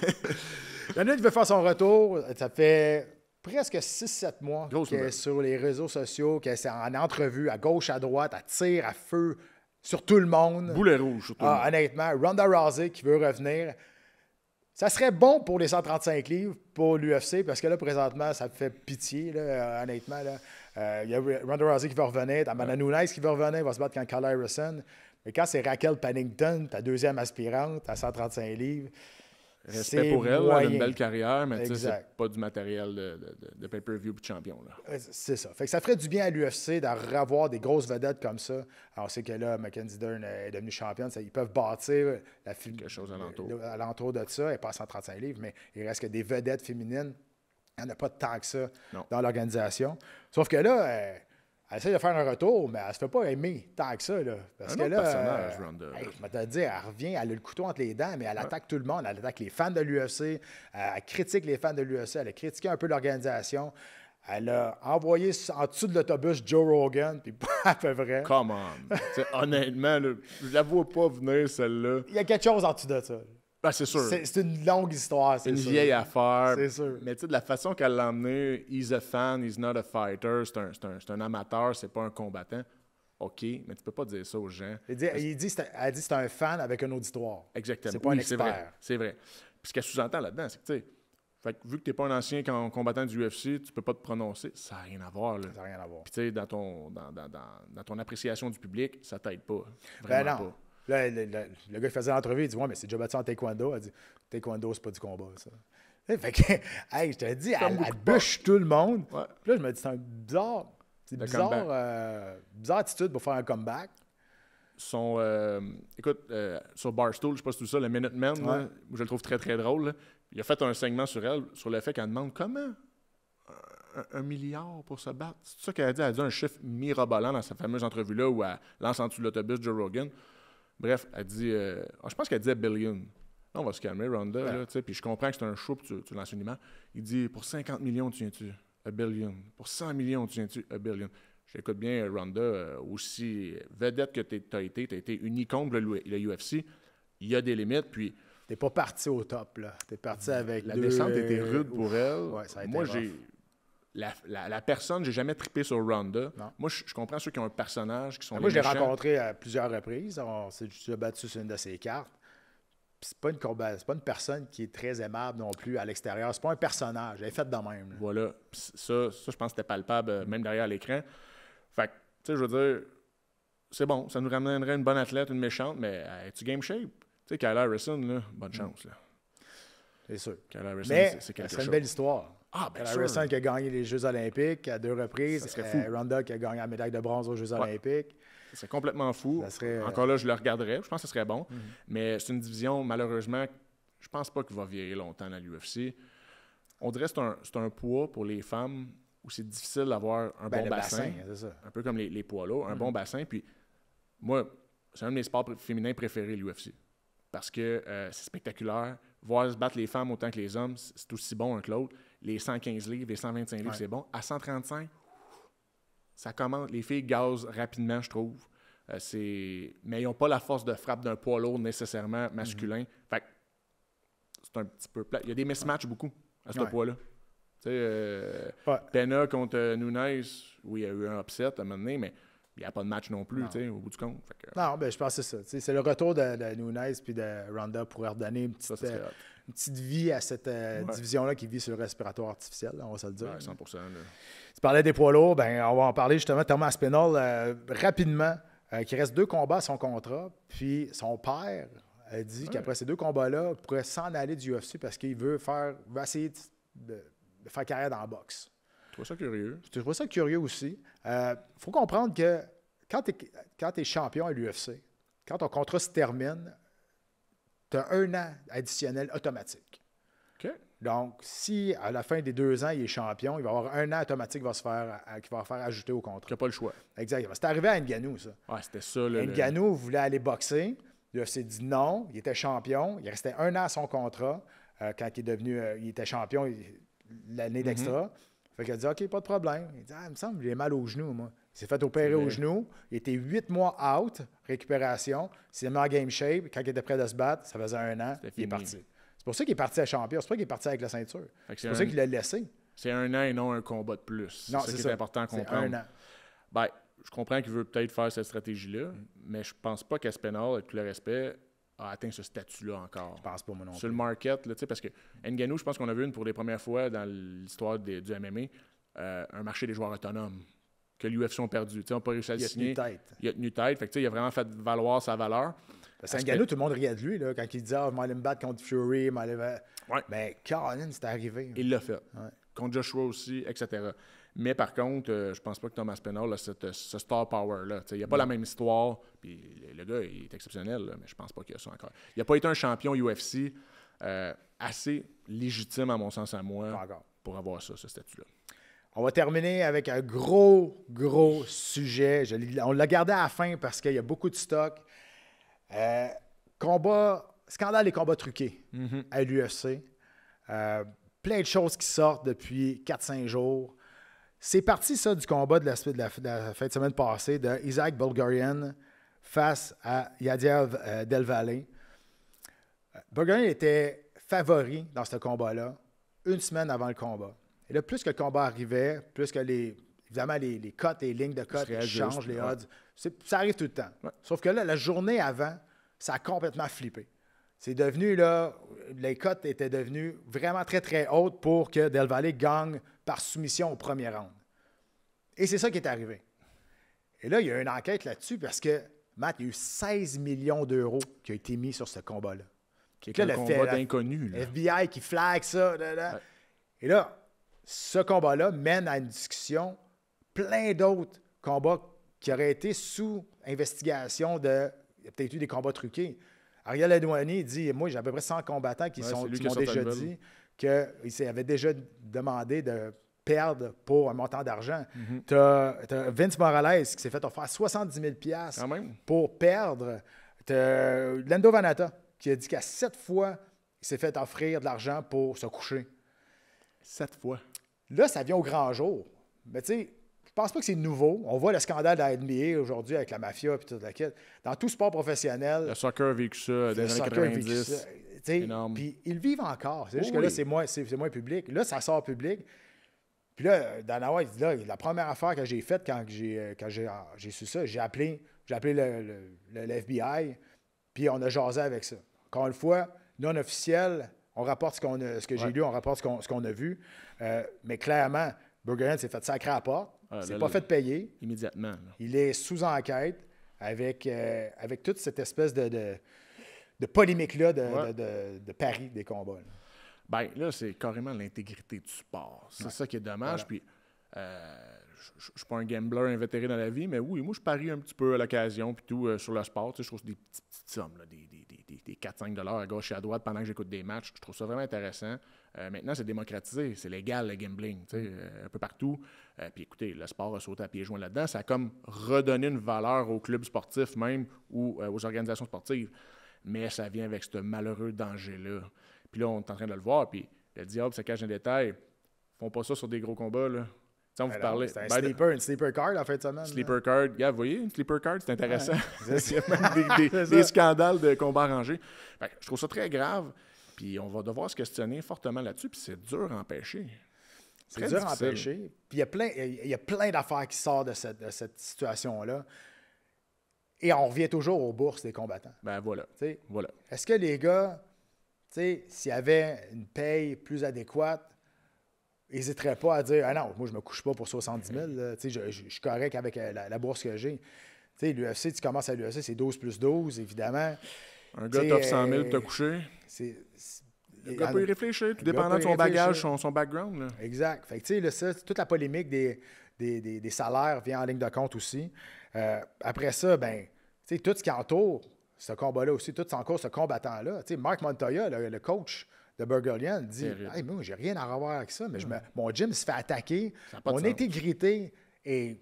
Daniel veut faire son retour. Ça fait presque 6-7 mois qu'elle est sur les réseaux sociaux, qu'elle est en entrevue à gauche, à droite, elle tire à feu sur tout le monde. Boulet rouge sur tout le monde. Honnêtement, Ronda Rousey qui veut revenir. Ça serait bon pour les 135 livres, pour l'UFC, parce que là, présentement, ça me fait pitié, là, honnêtement. Il y a Ronda Rousey qui va revenir, t'as Amanda Nunes qui va revenir, va se battre contre Kyle Harrison. Mais quand c'est Raquel Pennington, ta deuxième aspirante à 135 livres, respect pour elle, elle a une belle carrière, mais c'est pas du matériel de pay-per-view et de champion. C'est ça. Fait que ça ferait du bien à l'UFC de revoir des grosses vedettes comme ça. Alors, on sait que là, Mackenzie Dern est devenue championne. Ils peuvent bâtir quelque chose alentour de ça. Elle n'est pas à 135 livres, mais il reste que des vedettes féminines. Il n'y en a pas tant que ça dans l'organisation. Sauf que là, elle essaie de faire un retour, mais elle se fait pas aimer tant que ça. Là, parce que là, personnage, Ronda. Je vais te dire, elle revient, elle a le couteau entre les dents, mais elle attaque tout le monde. Elle attaque les fans de l'UFC. Elle critique les fans de l'UFC. Elle a critiqué un peu l'organisation. Elle a envoyé en dessous de l'autobus Joe Rogan, puis pas à peu près. Come on. Honnêtement, là, je la vois pas venir, celle-là. Il y a quelque chose en dessous de ça. Ben, c'est sûr. C'est une longue histoire. C'est une vieille affaire. C'est sûr. Mais tu sais, de la façon qu'elle l'a emmené, he's a fan, he's not a fighter, c'est un amateur, c'est pas un combattant. OK, mais tu peux pas dire ça aux gens. Elle dit que c'est un fan avec un auditoire. Exactement. C'est pas un expert. C'est vrai. Puis ce qu'elle sous-entend là-dedans, c'est que, tu sais, fait que vu que tu n'es pas un ancien combattant du UFC, tu peux pas te prononcer. Ça n'a rien à voir. Là. Ça n'a rien à voir. Puis tu sais, dans ton appréciation du public, ça t'aide pas. Vraiment pas. Là, le gars qui faisait l'entrevue, il dit « Ouais, mais c'est déjà battu en taekwondo. » Elle dit « Taekwondo, c'est pas du combat, ça. » Fait que, hey, je te dis, elle bûche tout le monde. Ouais. Puis là, je me dis, c'est bizarre attitude pour faire un comeback. Écoute, sur Barstool, je sais pas si tout ça, le Minuteman, là, je le trouve très, très drôle. Là. Il a fait un segment sur elle, sur le fait qu'elle demande comment 1 milliard pour se battre. C'est ça qu'elle a dit. Elle a dit un chiffre mirobolant dans sa fameuse entrevue-là où elle lance en dessous de l'autobus Joe Rogan. Bref, elle dit... je pense qu'elle disait billion. Là, on va se calmer, Ronda. Ouais. Là, puis je comprends que c'est un show, puis tu lances une image. Il dit, pour 50 millions, tu viens-tu? A billion. Pour 100 millions, tu viens-tu? A billion. J'écoute bien Ronda, aussi vedette que tu as été une icône de le UFC. Il y a des limites, puis... T'es pas parti au top, là. T'es parti avec la descente était rude pour elle. Ouais, ça a été moi, la personne, j'ai jamais trippé sur Ronda. Non. Moi, je comprends ceux qui ont un personnage, qui sont moi, je l'ai rencontré à plusieurs reprises. On s'est battu sur une de ses cartes. Puis c'est pas une personne qui est très aimable non plus à l'extérieur. C'est pas un personnage. Elle est faite de même. Là. Voilà. Ça, je pense que c'était palpable, même derrière l'écran. Fait que, tu sais, je veux dire, c'est bon. Ça nous ramènerait une bonne athlète, une méchante, mais es-tu game shape? Tu sais, Kyle Harrison, là, bonne chance. Là. C'est sûr. Kyle Harrison, c'est quelque chose. C'est une belle histoire. Ah, ben Kyle Harrison qui a gagné les Jeux olympiques à 2 reprises. Ronda qui a gagné la médaille de bronze aux Jeux olympiques. C'est complètement fou. Encore là, je le regarderais. Je pense que ce serait bon. Mais c'est une division, malheureusement, je pense pas qu'il va vieillir longtemps à l'UFC. On dirait que c'est un poids pour les femmes où c'est difficile d'avoir un bon bassin. C'est ça. Un peu comme les poids lourds, un bon bassin. Puis moi, c'est un de mes sports féminins préférés, l'UFC. Parce que c'est spectaculaire. Voir se battre les femmes autant que les hommes, c'est aussi bon un que l'autre. Les 115 livres, les 125 livres, c'est bon. À 135, ça commence. Les filles gazent rapidement, je trouve. Mais ils n'ont pas la force de frappe d'un poids lourd nécessairement masculin. Fait que c'est un petit peu plat. Il y a des mismatchs beaucoup à ce poids-là. Tu sais, Pena contre Nunes, oui, il y a eu un upset à un moment donné, mais il n'y a pas de match non plus, tu sais, au bout du compte. Fait que, non, ben je pense que c'est ça. C'est le retour de Nunes puis de Ronda pour redonner une petite vie à cette division-là qui vit sur le respiratoire artificiel, là, on va se le dire. Ouais, 100%. Là. Tu parlais des poids lourds, ben on va en parler justement. Thomas Aspinall, rapidement, qui reste 2 combats à son contrat, puis son père a dit qu'après ces 2 combats-là, il pourrait s'en aller du UFC parce qu'il veut essayer de faire carrière dans la boxe. Je trouve ça curieux. Je trouve ça curieux aussi. Il faut comprendre que quand tu es champion à l'UFC, quand ton contrat se termine, tu as 1 an additionnel automatique. OK. Donc, si à la fin des 2 ans, il est champion, il va avoir 1 an automatique qui va faire ajouter au contrat. Tu n'as pas le choix. Exactement. C'est arrivé à Ngannou, ça. Ouais, c'était ça. Là, Ngannou voulait aller boxer. L'UFC dit non. Il était champion. Il restait 1 an à son contrat quand il était champion l'année d'extra. Fait qu'il a dit OK, pas de problème. Il dit il me semble que j'ai mal au genou, moi. Il s'est fait opérer au genou. Il était 8 mois out, récupération. Il s'est mis en game shape. Quand il était prêt de se battre, ça faisait 1 an. Il est parti. C'est pour ça qu'il est parti à champion. C'est pour ça qu'il est parti avec la ceinture. C'est pour ça qu'il l'a laissé. C'est 1 an et non un combat de plus. Non, c'est c'est ça qui est important à comprendre. C'est 1 an. Ben, je comprends qu'il veut peut-être faire cette stratégie-là, mais je pense pas qu'Aspinall, avec tout le respect, a atteint ce statut-là encore. Je pense pas, moi non plus. Sur le market, là, parce que Ngannou, je pense qu'on a vu une pour les premières fois dans l'histoire du MMA, un marché des joueurs autonomes que l'UFC ont perdu. On n'a pas réussi à le signer. Il a tenu tête. Fait que, il a vraiment fait valoir sa valeur. Ngannou, tout le monde riait de lui là, quand il disait je vais aller me battre contre Fury. Ouais. Mais Caroline, c'était arrivé. Il l'a fait. Ouais. Contre Joshua aussi, etc. Mais par contre, je pense pas que Thomas Aspinall a ce star power-là. Il n'y a pas la même histoire. Puis le gars, il est exceptionnel, là, mais je pense pas qu'il y a ça encore. Il n'a pas été un champion UFC assez légitime, à mon sens, à moi, pour avoir ça, ce statut-là. On va terminer avec un gros sujet. On l'a gardé à la fin parce qu'il y a beaucoup de stock. Scandale des combats truqués à l'UFC. Plein de choses qui sortent depuis 4-5 jours. C'est parti, ça, du combat de la fin de semaine passée de Isaac Bulgarian face à Yadier Del Valle. Bulgarian était favori dans ce combat-là 1 semaine avant le combat. Et là, plus que le combat arrivait, plus que évidemment les cotes, les lignes de cotes changent, les odds. Ça arrive tout le temps. Ouais. Sauf que là, la journée avant, ça a complètement flippé. C'est devenu, là, les cotes étaient devenues vraiment très, très hautes pour que Del Valle gagne par soumission au premier round. Et c'est ça qui est arrivé. Et là, il y a une enquête là-dessus parce que, Matt, il y a eu 16 millions d'euros qui ont été mis sur ce combat-là. Qui est un combat d'inconnu. FBI qui flag ça. Ouais. Et là, ce combat-là mène à une discussion, plein d'autres combats qui auraient été sous investigation de... Il y a peut-être eu des combats truqués. Ariel Adouani dit, moi, j'ai à peu près 100 combattants qui m'ont déjà dit qu'ils avaient déjà demandé de perdre pour un montant d'argent. Tu as Vince Morales qui s'est fait offrir 70 000 $ pour perdre. Tu as Lando Vannata qui a dit qu'à 7 fois, il s'est fait offrir de l'argent pour se coucher. 7 fois. Là, ça vient au grand jour. Mais tu sais, je pense pas que c'est nouveau. On voit le scandale de la NBA aujourd'hui avec la mafia et toute la quête. Dans tout sport professionnel. Le soccer a vécu ça dans les années 90. Énorme. Puis ils le vivent encore. C'est juste que là, c'est moins public. Là, ça sort public. Puis là, Dana White dit là, la première affaire que j'ai faite quand j'ai su ça, j'ai appelé le FBI, puis on a jasé avec ça. Encore une fois, non officiel, on rapporte ce que j'ai lu, on rapporte ce qu'on a vu. Mais clairement, Bulgarian s'est fait sacrer à la porte. C'est pas fait payer. Immédiatement. Là. Il est sous enquête avec toute cette espèce de polémique-là de paris des combats. Là. Bien, là, c'est carrément l'intégrité du sport. C'est ça qui est dommage. Voilà. Puis, je ne suis pas un gambler invétéré dans la vie, mais oui, moi, je parie un petit peu à l'occasion puis tout sur le sport. Tu sais, je trouve que c'est des petites sommes, là, des 4-5 $ à gauche et à droite pendant que j'écoute des matchs. Je trouve ça vraiment intéressant. Maintenant, c'est démocratisé. C'est légal, le gambling, tu sais, un peu partout. Puis écoutez, le sport a sauté à pieds joints là-dedans. Ça a comme redonné une valeur aux clubs sportifs même ou aux organisations sportives. Mais ça vient avec ce malheureux danger-là. Puis là, on est en train de le voir, puis le diable se cache dans les détails. Ils font pas ça sur des gros combats, là. Tu sais, on vous parlait... C'est une sleeper card en fin de semaine. Sleeper card. Yeah, vous voyez, une sleeper card, c'est intéressant. Ouais, il y a même des scandales de combats arrangés. Fait que je trouve ça très grave, puis on va devoir se questionner fortement là-dessus, puis c'est dur à empêcher. C'est dur à empêcher. Puis il y a plein d'affaires qui sortent de cette situation-là. Et on revient toujours aux bourses des combattants. Ben voilà. Voilà. Est-ce que les gars... s'il y avait une paye plus adéquate, ils n'hésiteraient pas à dire « Ah non, moi, je ne me couche pas pour 70 000. Je suis correct avec la bourse que j'ai. » L'UFC, tu commences à l'UFC, c'est 12 plus 12, évidemment. Un gars t'offre 100 000 pour te coucher. Le gars peut y réfléchir, tout dépendant de son bagage, son background. Là. Exact. Fait que, tu sais, là, ça, toute la polémique des salaires vient en ligne de compte aussi. Après ça, ben, tu sais, tout ce qui entoure ce combat-là aussi, tout ce qui entoure ce combattant-là. Tu sais, Mark Montoya, le coach de Burgolian, dit « Hey, moi, j'ai rien à revoir avec ça, mais mon gym se fait attaquer, mon intégrité est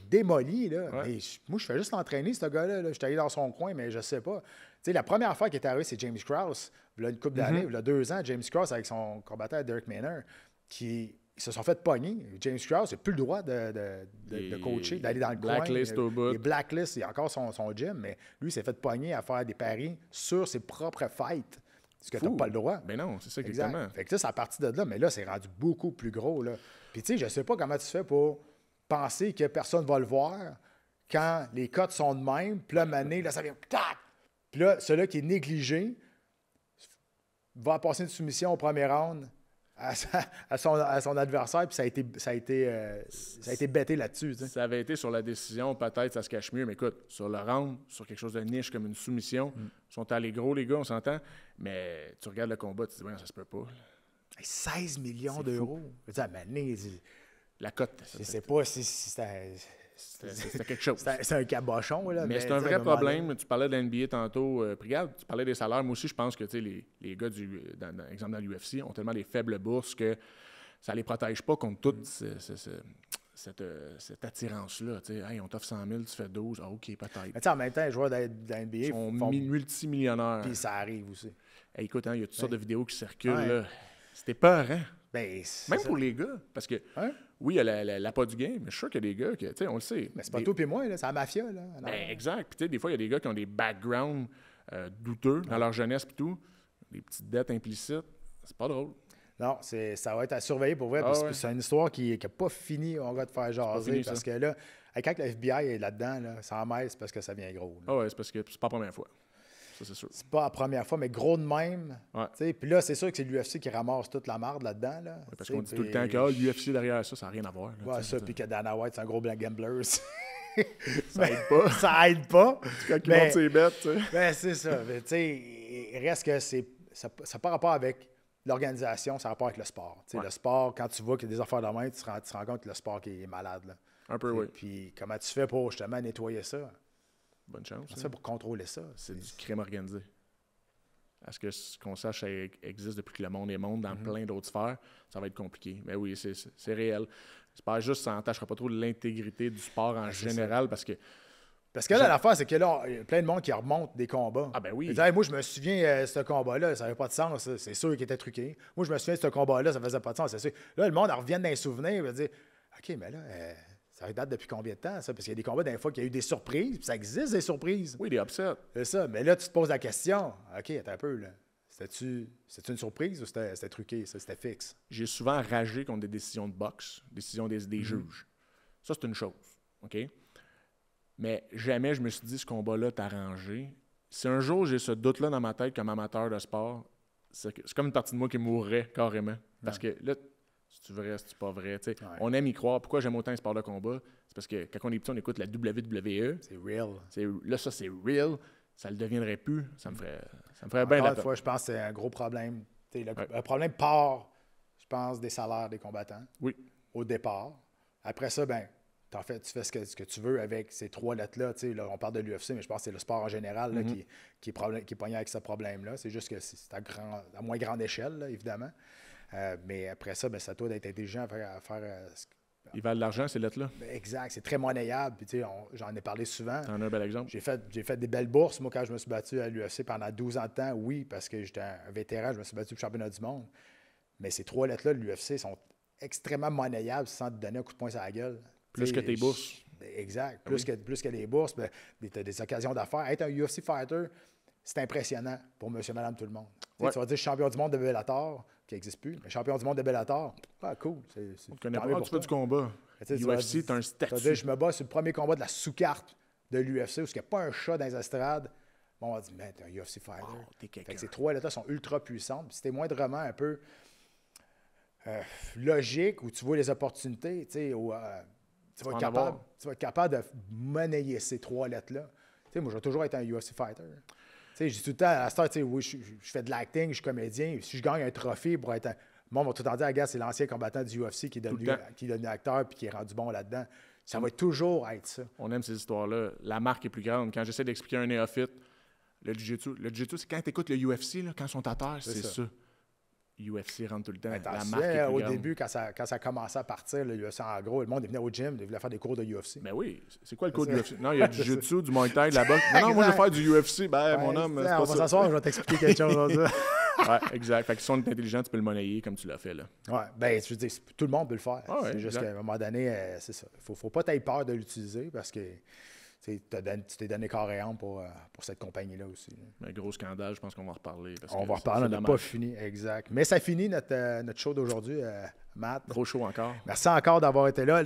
démolie. Là. Ouais. Mais moi, je fais juste l'entraîner, ce gars-là. Je suis allé dans son coin, mais je sais pas. » Tu sais, la première fois qu'il est arrivé, c'est James Krause. Il y a une couple d'années, il y a 2 ans, James Krause avec son combattant Derek Maynard, qui ils se sont fait pogner. James Krause n'a plus le droit de coacher, d'aller dans le blacklist coin. Au bout. Il est blacklist, il a encore son gym, mais lui, il s'est fait pogner à faire des paris sur ses propres fights. Parce que tu n'as pas le droit. Ben non, c'est ça exactement. Fait que ça, c'est à partir de là, mais là, c'est rendu beaucoup plus gros. Là. Puis tu sais, je ne sais pas comment tu fais pour penser que personne ne va le voir quand les cotes sont de même, puis là, mané, là, ça vient tac! Puis là, celui qui est négligé va passer une soumission au premier round à son adversaire, puis ça a été bêté là-dessus. T'sais. Ça avait été sur la décision, peut-être ça se cache mieux, mais écoute, sur le round, sur quelque chose de niche comme une soumission, ils sont allés gros, les gars, on s'entend, mais tu regardes le combat, tu te dis, ouais, ça se peut pas. 16 millions d'euros. Je veux dire, la cote. C'est pas si c'était quelque chose. C'est un cabochon. Là, mais c'est un vrai problème. Tu parlais de l'NBA tantôt. Regarde, tu parlais des salaires. Moi aussi, je pense que les gars, dans exemple dans l'UFC, ont tellement des faibles bourses que ça ne les protège pas contre toute cette attirance-là. Hey, on t'offre 100 000, tu fais 12. Ah, OK, peut-être. Mais en même temps, les joueurs de l'NBA ils sont multimillionnaires. Puis ça arrive aussi. Hey, écoute, il y a toutes sortes de vidéos qui circulent. Là. C'était peur, hein? Ben, même pour les gars. Parce que, oui, il y a l'appât du game, mais je suis sûr qu'il y a des gars qui, on le sait. Mais c'est pas toi et moi, c'est la mafia. Là. Ben, exact. Puis, des fois, il y a des gars qui ont des backgrounds douteux dans leur jeunesse et tout. Des petites dettes implicites. C'est pas drôle. Non, ça va être à surveiller pour vrai, parce que c'est une histoire qui n'a pas fini, on va te faire jaser. Fini, parce que là, quand le FBI est là-dedans, là, ça en mêle, c'est parce que ça vient gros. Ah ouais, c'est parce que c'est pas la première fois. Ça, c'est sûr. C'est pas la première fois, mais gros de même. Ouais. Puis là, c'est sûr que c'est l'UFC qui ramasse toute la marde là-dedans. Là, parce qu'on dit tout le temps que l'UFC derrière ça n'a rien à voir. Là, ouais, ça, puis que Dana White, c'est un gros gambler. Ça aide pas. Ça aide pas. Quand il monte ses bêtes. Ben, c'est ça. Tu sais, il reste que ça n'a pas rapport avec l'organisation, ça a rapport avec le sport. Le sport, quand tu vois qu'il y a des affaires de main, tu te rends compte que le sport qui est malade. Là. Un peu, oui. Puis comment tu fais pour justement nettoyer ça? Bonne chance. Comment tu fais pour contrôler ça? C'est du crime organisé. Est-ce que ce qu'on sache, ça existe depuis que le monde est monde dans plein d'autres sphères? Ça va être compliqué. Mais oui, c'est réel. C'est pas juste, ça n'entachera pas trop l'intégrité du sport en général, parce que là, l'affaire, c'est que là, il y a plein de monde qui remonte des combats. Ah ben oui. Ils disent, hey, moi, je me souviens de ce combat-là, ça n'avait pas de sens. C'est sûr qu'il était truqué. Moi, je me souviens de ce combat-là, ça faisait pas de sens, c'est sûr. Là, le monde revient dans les souvenirs, il va dire, OK, mais là, ça date depuis combien de temps, ça? Parce qu'il y a des combats, des fois, qu'il y a eu des surprises, puis ça existe, des surprises. Oui, des upsets. C'est ça. Mais là, tu te poses la question, OK, attends un peu, là. C'était-tu une surprise ou c'était truqué, ça? C'était fixe? J'ai souvent ragé contre des décisions de boxe, décisions des juges. Ça, c'est une chose, OK? Mais jamais je me suis dit, ce combat-là t'a arrangé. Si un jour j'ai ce doute-là dans ma tête comme amateur de sport, c'est comme une partie de moi qui mourrait carrément. Parce que là, c'est-tu vrai, c'est-tu pas vrai? On aime y croire. Pourquoi j'aime autant les sports de combat? C'est parce que quand on est petit, on écoute la WWE. C'est real. Là, ça, c'est real. Ça le deviendrait plus. Ça me ferait bien la peine. Fois, je pense que c'est un gros problème. Le problème part, je pense, des salaires des combattants. Oui. Au départ. Après ça, tu fais ce que tu veux avec ces 3 lettres-là. Là, on parle de l'UFC, mais je pense que c'est le sport en général là, qui est pogné avec ce problème-là. C'est juste que c'est à moins grande échelle, là, évidemment. Mais après ça, ça doit être intelligent à faire ils valent de l'argent, ces lettres-là. Exact. C'est très monnayable. Puis, j'en ai parlé souvent. T'en as un bel exemple. J'ai fait des belles bourses, moi, quand je me suis battu à l'UFC pendant 12 ans de temps. Oui, parce que j'étais un vétéran, je me suis battu pour le championnat du monde. Mais ces 3 lettres-là de l'UFC sont extrêmement monnayables sans te donner un coup de poing sur la gueule. Plus que tes bourses. Exact. Plus que les bourses, tu as des occasions d'affaires. Être un UFC fighter, c'est impressionnant pour monsieur, madame, tout le monde. Tu vas dire champion du monde de Bellator, qui n'existe plus, mais champion du monde de Bellator, cool. On te connaît pas, tu fais du combat. UFC, tu as un statut. Je me bats sur le premier combat de la sous-carte de l'UFC, où il n'y a pas un chat dans les estrades. Bon, on va dire, mais t'es un UFC fighter. Fait que ces 3 lettres sont ultra puissantes. Puis si t'es moindrement un peu logique, où tu vois les opportunités, tu vas être capable de monnayer ces 3 lettres-là. Moi, je vais toujours être un UFC fighter. sais, je dis tout le temps, à la star, tu sais, oui, je fais de l'acting, je suis comédien. Si je gagne un trophée pour être. Le monde va tout le temps dire, regarde, c'est l'ancien combattant du UFC qui est devenu acteur puis qui est rendu bon là-dedans. Ça va toujours être ça. On aime ces histoires-là. La marque est plus grande. Quand j'essaie d'expliquer à un néophyte, le jiu-jitsu, c'est quand tu écoutes le UFC, là, quand ils sont à terre, c'est ça. UFC rentre tout le temps. La marque est plus au grande. début, quand ça commençait à partir, le UFC, en gros, le monde venait au gym, il voulait faire des cours de UFC. Ben oui, c'est quoi le cours de UFC? Non, il y a du jiu-jitsu, du Muay Thai, de la boxe. Non, moi, je vais faire du UFC. Ben, mon homme, c'est pas on va s'asseoir, je vais t'expliquer quelque chose aujourd'hui. Ouais, exact. Fait que si on est intelligent, tu peux le monnayer comme tu l'as fait, là. Ouais, ben, je veux dire, tout le monde peut le faire. Ah ouais, c'est juste exact. qu'à un moment donné, c'est ça. Faut pas t'avoir peur de l'utiliser parce que tu t'es donné corps et âme pour cette compagnie-là aussi. Un gros scandale, je pense qu'on va en reparler. On va en reparler, on n'a pas fini, exact. Mais ça finit notre show d'aujourd'hui, Matt. Gros show encore. Merci encore d'avoir été là.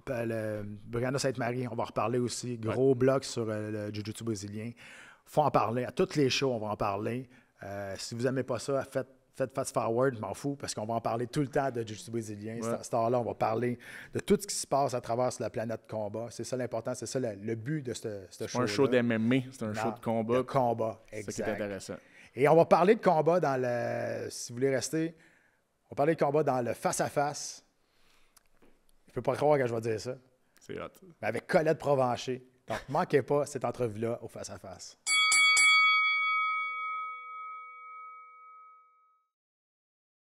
Le Brianna Sainte-Marie, on va en reparler aussi. Gros bloc sur le Jiu-Jitsu brésilien. Faut en parler. À toutes les shows, on va en parler. Si vous n'aimez pas ça, faites fast forward, je m'en fous, parce qu'on va en parler tout le temps de Jiu-Jitsu brésilien. Ouais. Cette heure-là, on va parler de tout ce qui se passe à travers la planète combat. C'est ça l'important, c'est ça le but de ce show-là. C'est pas un show d'MMA, c'est un show de combat. De combat, exact. C'est ça qui est intéressant. Et on va parler de combat dans si vous voulez rester, on va parler de combat dans le face-à-face. Je peux pas croire que je vais dire ça. C'est hot. Mais avec Colette Provencher. Donc, manquez pas cette entrevue-là au face-à-face.